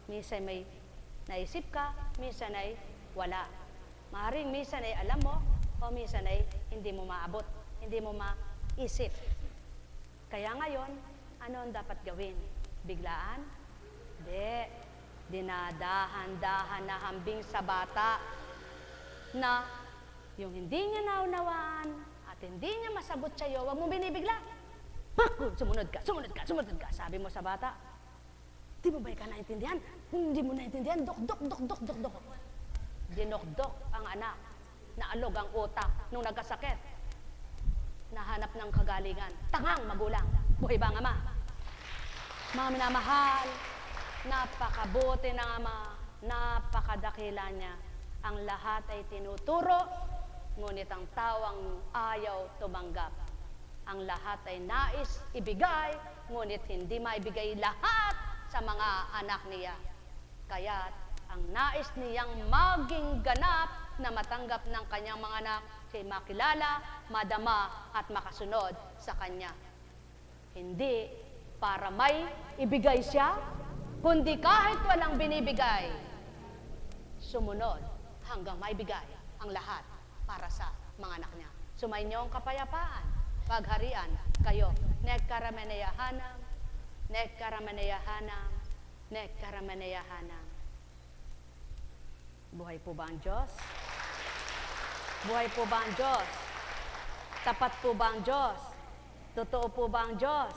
[SPEAKER 1] minsan may naisip ka, minsan ay wala. Maaaring minsan ay alam mo, o minsan ay hindi mo maabot, hindi mo maisip. Kaya ngayon, ano ang dapat gawin? Biglaan? Hindi. Dinadahan-dahan na hambing sa bata na yung hindi niya naunawaan at hindi niya masabot sa'yo, huwag mong binibigla. Sumunod ka, sumunod ka, sumunod ka. Sabi mo sa bata, di mo ba ka naintindihan? Hindi mo naintindihan, dok. Dinokdok ang anak, naalog ang utak nung nagkasakit, nahanap ng kagalingan, tangang magulang. Buhay ba ang ama? Mga minamahal, napakabuti ng ama, napakadakila niya. Ang lahat ay tinuturo, ngunit ang tawang ayaw tumanggap. Ang lahat ay nais ibigay, ngunit hindi maibigay lahat sa mga anak niya. Kaya't ang nais niyang maging ganap na matanggap ng kanyang mga anak, siya makilala, madama at makasunod sa kanya. Hindi para may ibigay siya, kundi kahit walang binibigay, sumunod hanggang maibigay ang lahat para sa mga anak niya. Sumainyo ang kapayapaan, pagharian kayo. Nekkarameneyahanam, nekkarameneyahanam, nekkarameneyahanam. Buhay po ba ang Diyos? Buhay po ba ang Diyos? Tapat po ba ang Diyos? Totoo po ba ang Diyos?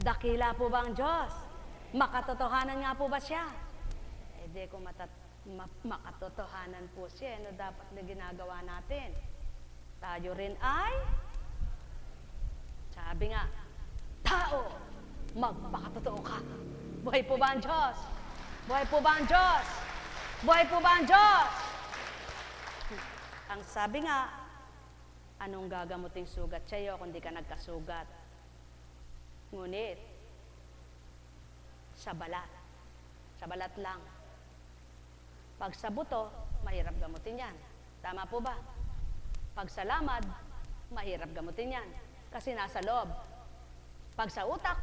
[SPEAKER 1] Dakila po ba ang Diyos? Makatotohanan nga po ba siya? Eh di kung makatotohanan po siya, ano dapat na ginagawa natin? Tayo rin ay, sabi nga, tao, magpakatotoo ka. Buhay po ba ang Diyos? Buhay po ba ang Diyos? Buhay po ba ang Diyos? Ang sabi nga, anong gagamuting sugat sa'yo kung di ka nagkasugat? Ngunit, sa balat lang. Pag sa buto, mahirap gamutin yan. Tama po ba? Pag sa lamad, mahirap gamutin yan. Kasi nasa loob. Pag sa utak,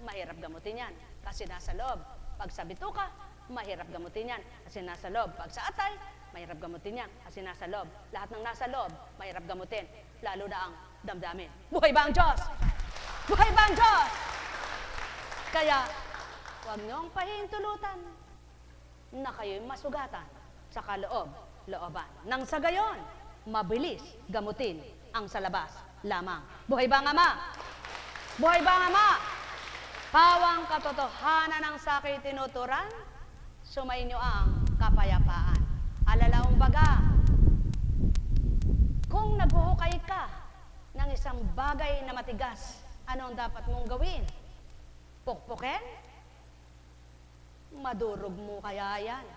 [SPEAKER 1] mahirap gamutin yan. Kasi nasa loob. Pag sa bituka, mahirap gamutin yan. Kasi nasa loob. Pag sa atay, mahirap gamutin yan. Kasi nasa loob. Lahat ng nasa loob, mahirap gamutin. Lalo na ang damdamin. Buhay ba ang Diyos? Buhay ba ang Diyos? Kaya, huwag niyong pahintulutan na kayo'y masugatan sa kaloob-looban. Nang sa gayon, mabilis gamutin ang sa labas lamang. Buhay ba ang Ama? Buhay ba ang Ama? Pawang katotohanan ng sakit tinuturan, sumainyo ang kapayapaan. Alalaong baga, kung naghuhukay ka ng isang bagay na matigas, ano ang dapat mong gawin? Pukpukin? Madurog mo kaya yan.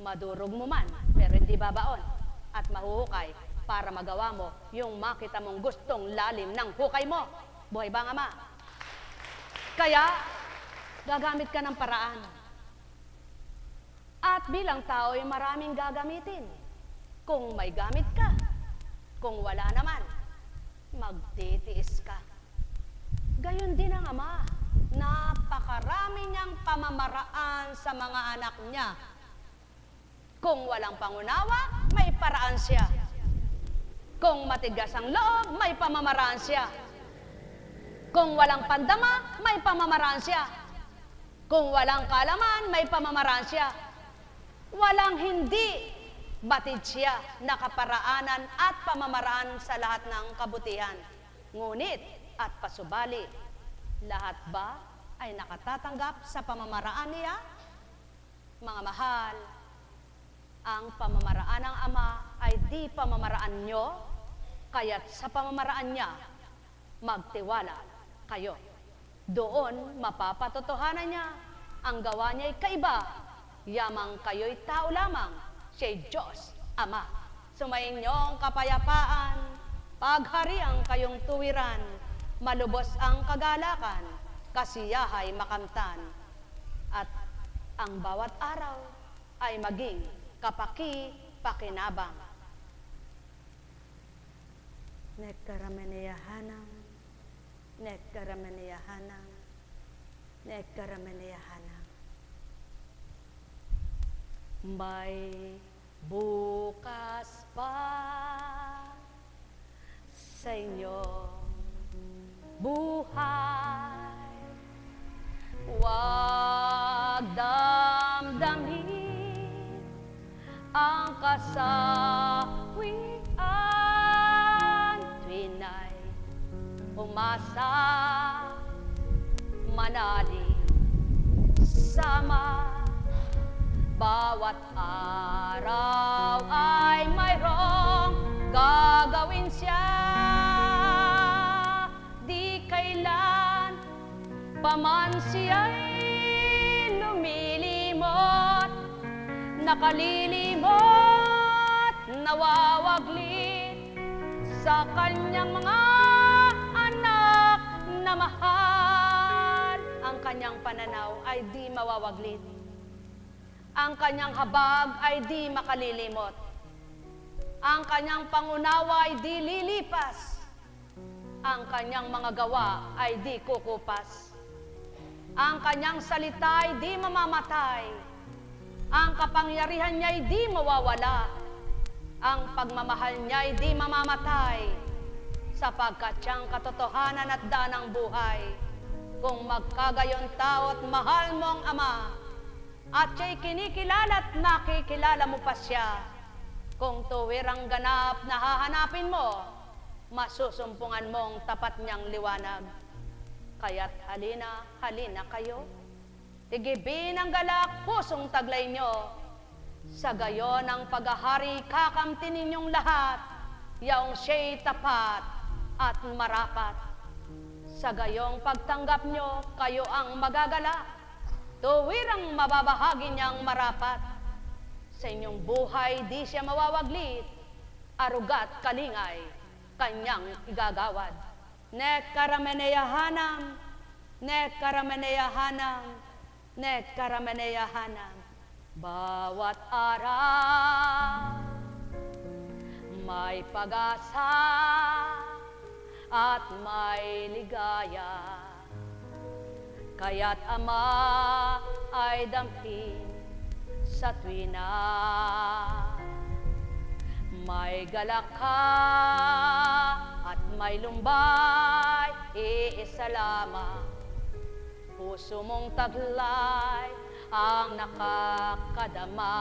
[SPEAKER 1] Madurog mo man, pero hindi babaon. At mahuhukay para magawa mo yung makita mong gustong lalim ng hukay mo. Buhay ba ang Ama? Kaya, gagamit ka ng paraan. At bilang tao ay maraming gagamitin. Kung may gamit ka, kung wala naman, magtitiis ka. Gayon din ang Ama. Napakarami niyang pamamaraan sa mga anak niya. Kung walang pangunawa, may paraan siya. Kung matigas ang loob, may pamamaraan siya. Kung walang pandama, may pamamaraan siya. Kung walang kalaman, may pamamaraan siya. Walang hindi batid siya na kaparaanan at pamamaraan sa lahat ng kabutihan. Ngunit at pasubali, lahat ba ay nakatatanggap sa pamamaraan niya? Mga mahal, ang pamamaraan ng Ama ay di pamamaraan nyo, kaya't sa pamamaraan niya, magtiwala kayo. Doon mapapatotohanan niya, ang gawa niya'y kaiba, yamang kayo'y tao lamang, siya'y Diyos, Ama. Sumainyo ang kapayapaan, paghariang kayong tuwiran, malubos ang kagalakan, kasiyahay makamtan, at ang bawat araw ay maging kapaki-pakinabang. Nekkarameneyahanam, nekkarameneyahanam, nekkarameneyahanam. May bukas pa sa inyong buhay, huwag damdamin ang kasawian. Tuwina'y umasa, manalig, sama. Bawat araw ay mayroong gagawin siya. Di kailan paman siya'y lumilimot, nakalilimot, nawawaglit sa kanyang mga anak na mahal. Ang kanyang pananaw ay di mawawaglit. Ang kanyang habag ay di makalilimot. Ang kanyang pangunawa ay di lilipas. Ang kanyang mga gawa ay di kukupas. Ang kanyang salita'y di mamamatay. Ang kapangyarihan niya'y di mawawala. Ang pagmamahal niya'y di mamamatay. Sapagkat siyang katotohanan at daan ng buhay. Kung magkagayon tao't mahal mo ang Ama, at siya'y kinikilala at nakikilala mo pa siya, kung tuwirang ganap na hahanapin mo, masusumpungan mong tapat niyang liwanag. Kaya't halina, halina kayo, tigibin ang galak, pusong taglay nyo. Sa gayon ang paghahari, kakamtin ninyong lahat, yaong siya'y tapat at marapat. Sa gayong pagtanggap nyo, kayo ang magagalak, tuwirang mababahagi niyang marapat. Sa inyong buhay, di siya mawawaglit, arugat kalingay, kanyang igagawad. Nek karameneyahanam, nek karameneyahanam, nek karameneyahanam. Bawat araw, may pag-asa at may ligaya. Kaya't Ama ay dampin sa tuwina. May galak ka at may lumbay, iisa lamang. Puso mong taglay ang nakakadama.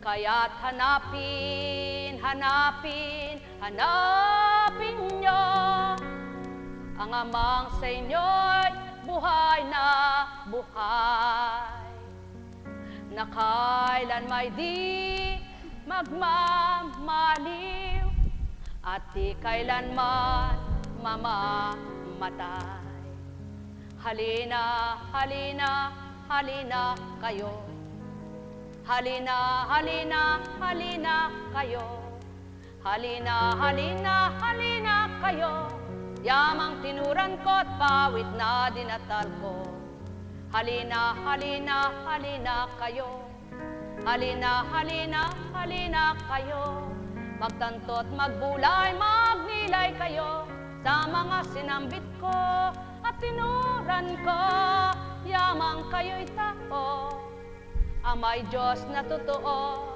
[SPEAKER 1] Kaya't hanapin, hanapin, hanapin nyo ang Amang sa inyo'y buhay na buhay, na kailan may di magmamaliw at di kailanman mamamatay. Halina, halina, halina kayo. Halina, halina, halina kayo. Halina, halina, halina kayo. Yamang tinuran ko't pawit na dinatal ko. Halina, halina, halina kayo. Halina, halina, halina kayo. Magtanto't magbulay, magnilay kayo sa mga sinambit ko at tinuran ko. Yamang kayo'y tao, Amay Diyos na totoo,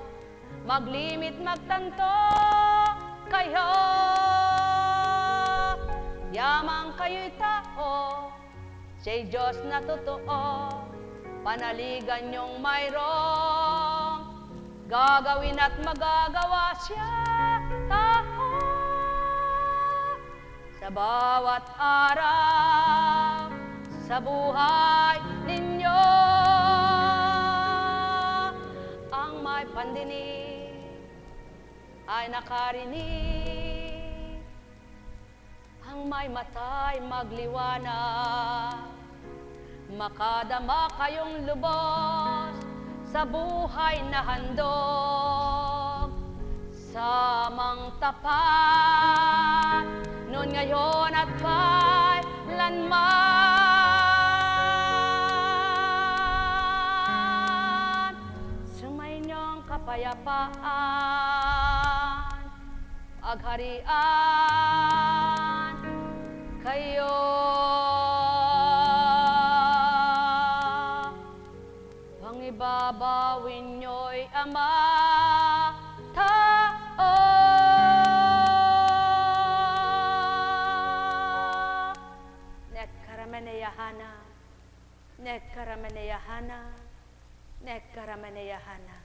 [SPEAKER 1] maglimit magtanto kayo. Yamang kayo'y tao, siya'y Diyos na totoo, panaligan niyong mayroong gagawin at magagawa siya tao. Sa bawat araw sa buhay ninyo, ang may pandinig ay nakarinig, ang may mata'y magliwanag, makadama kayong lubos sa buhay na handog, samang tapat, noon ngayon at kailanman. Sumainyong kapayapaan, pagharian kayo. Pangibabawin nyo'y Ama, tao. Nekaramaneyahana, nekaramaneyahana, nekaramaneyahana.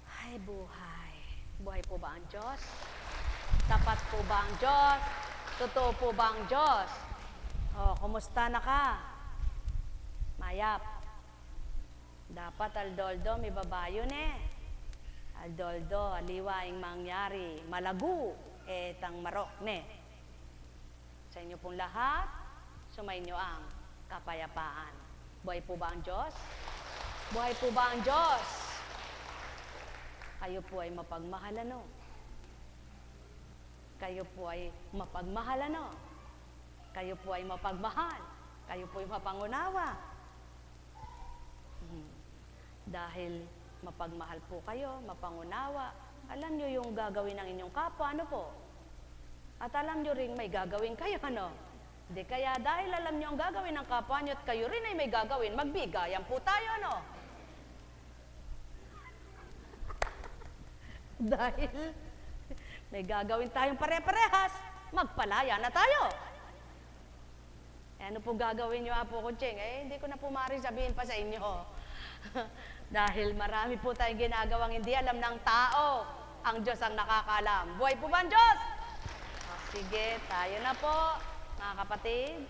[SPEAKER 1] Ay, buhay. Buhay po ba ang Diyos? Tapat po ba ang Diyos? Totoo po ba ang Diyos? O, kumusta na ka? Mayap. Dapat aldoldo, may babayon Aldoldo, aliwaing mangyari, malagu, etang marok Sa inyo pong lahat, sumainyo ang kapayapaan. Buhay po ba ang Diyos? Buhay po ba ang Diyos? Kayo po ay mapagmahal, ano? Kayo po ay mapagmahal, ano? Kayo po ay mapagmahal. Kayo po ay mapangunawa. Dahil mapagmahal po kayo, mapangunawa, alam nyo yung gagawin ng inyong kapwa, ano po? At alam nyo rin may gagawin kayo, ano? Di kaya dahil alam nyo ang gagawin ng kapwa nyo at kayo rin ay may gagawin, magbigayan po tayo, no? Dahil may gagawin tayong pare-parehas, magpalaya na tayo. Ano po gagawin nyo, Apo Kuching? Hindi ko na po maaaring sabihin pa sa inyo. Dahil marami po tayong ginagawang hindi alam ng tao. Ang Diyos ang nakakalam. Buhay po ba ang Diyos? Sige, tayo na po, mga kapatid.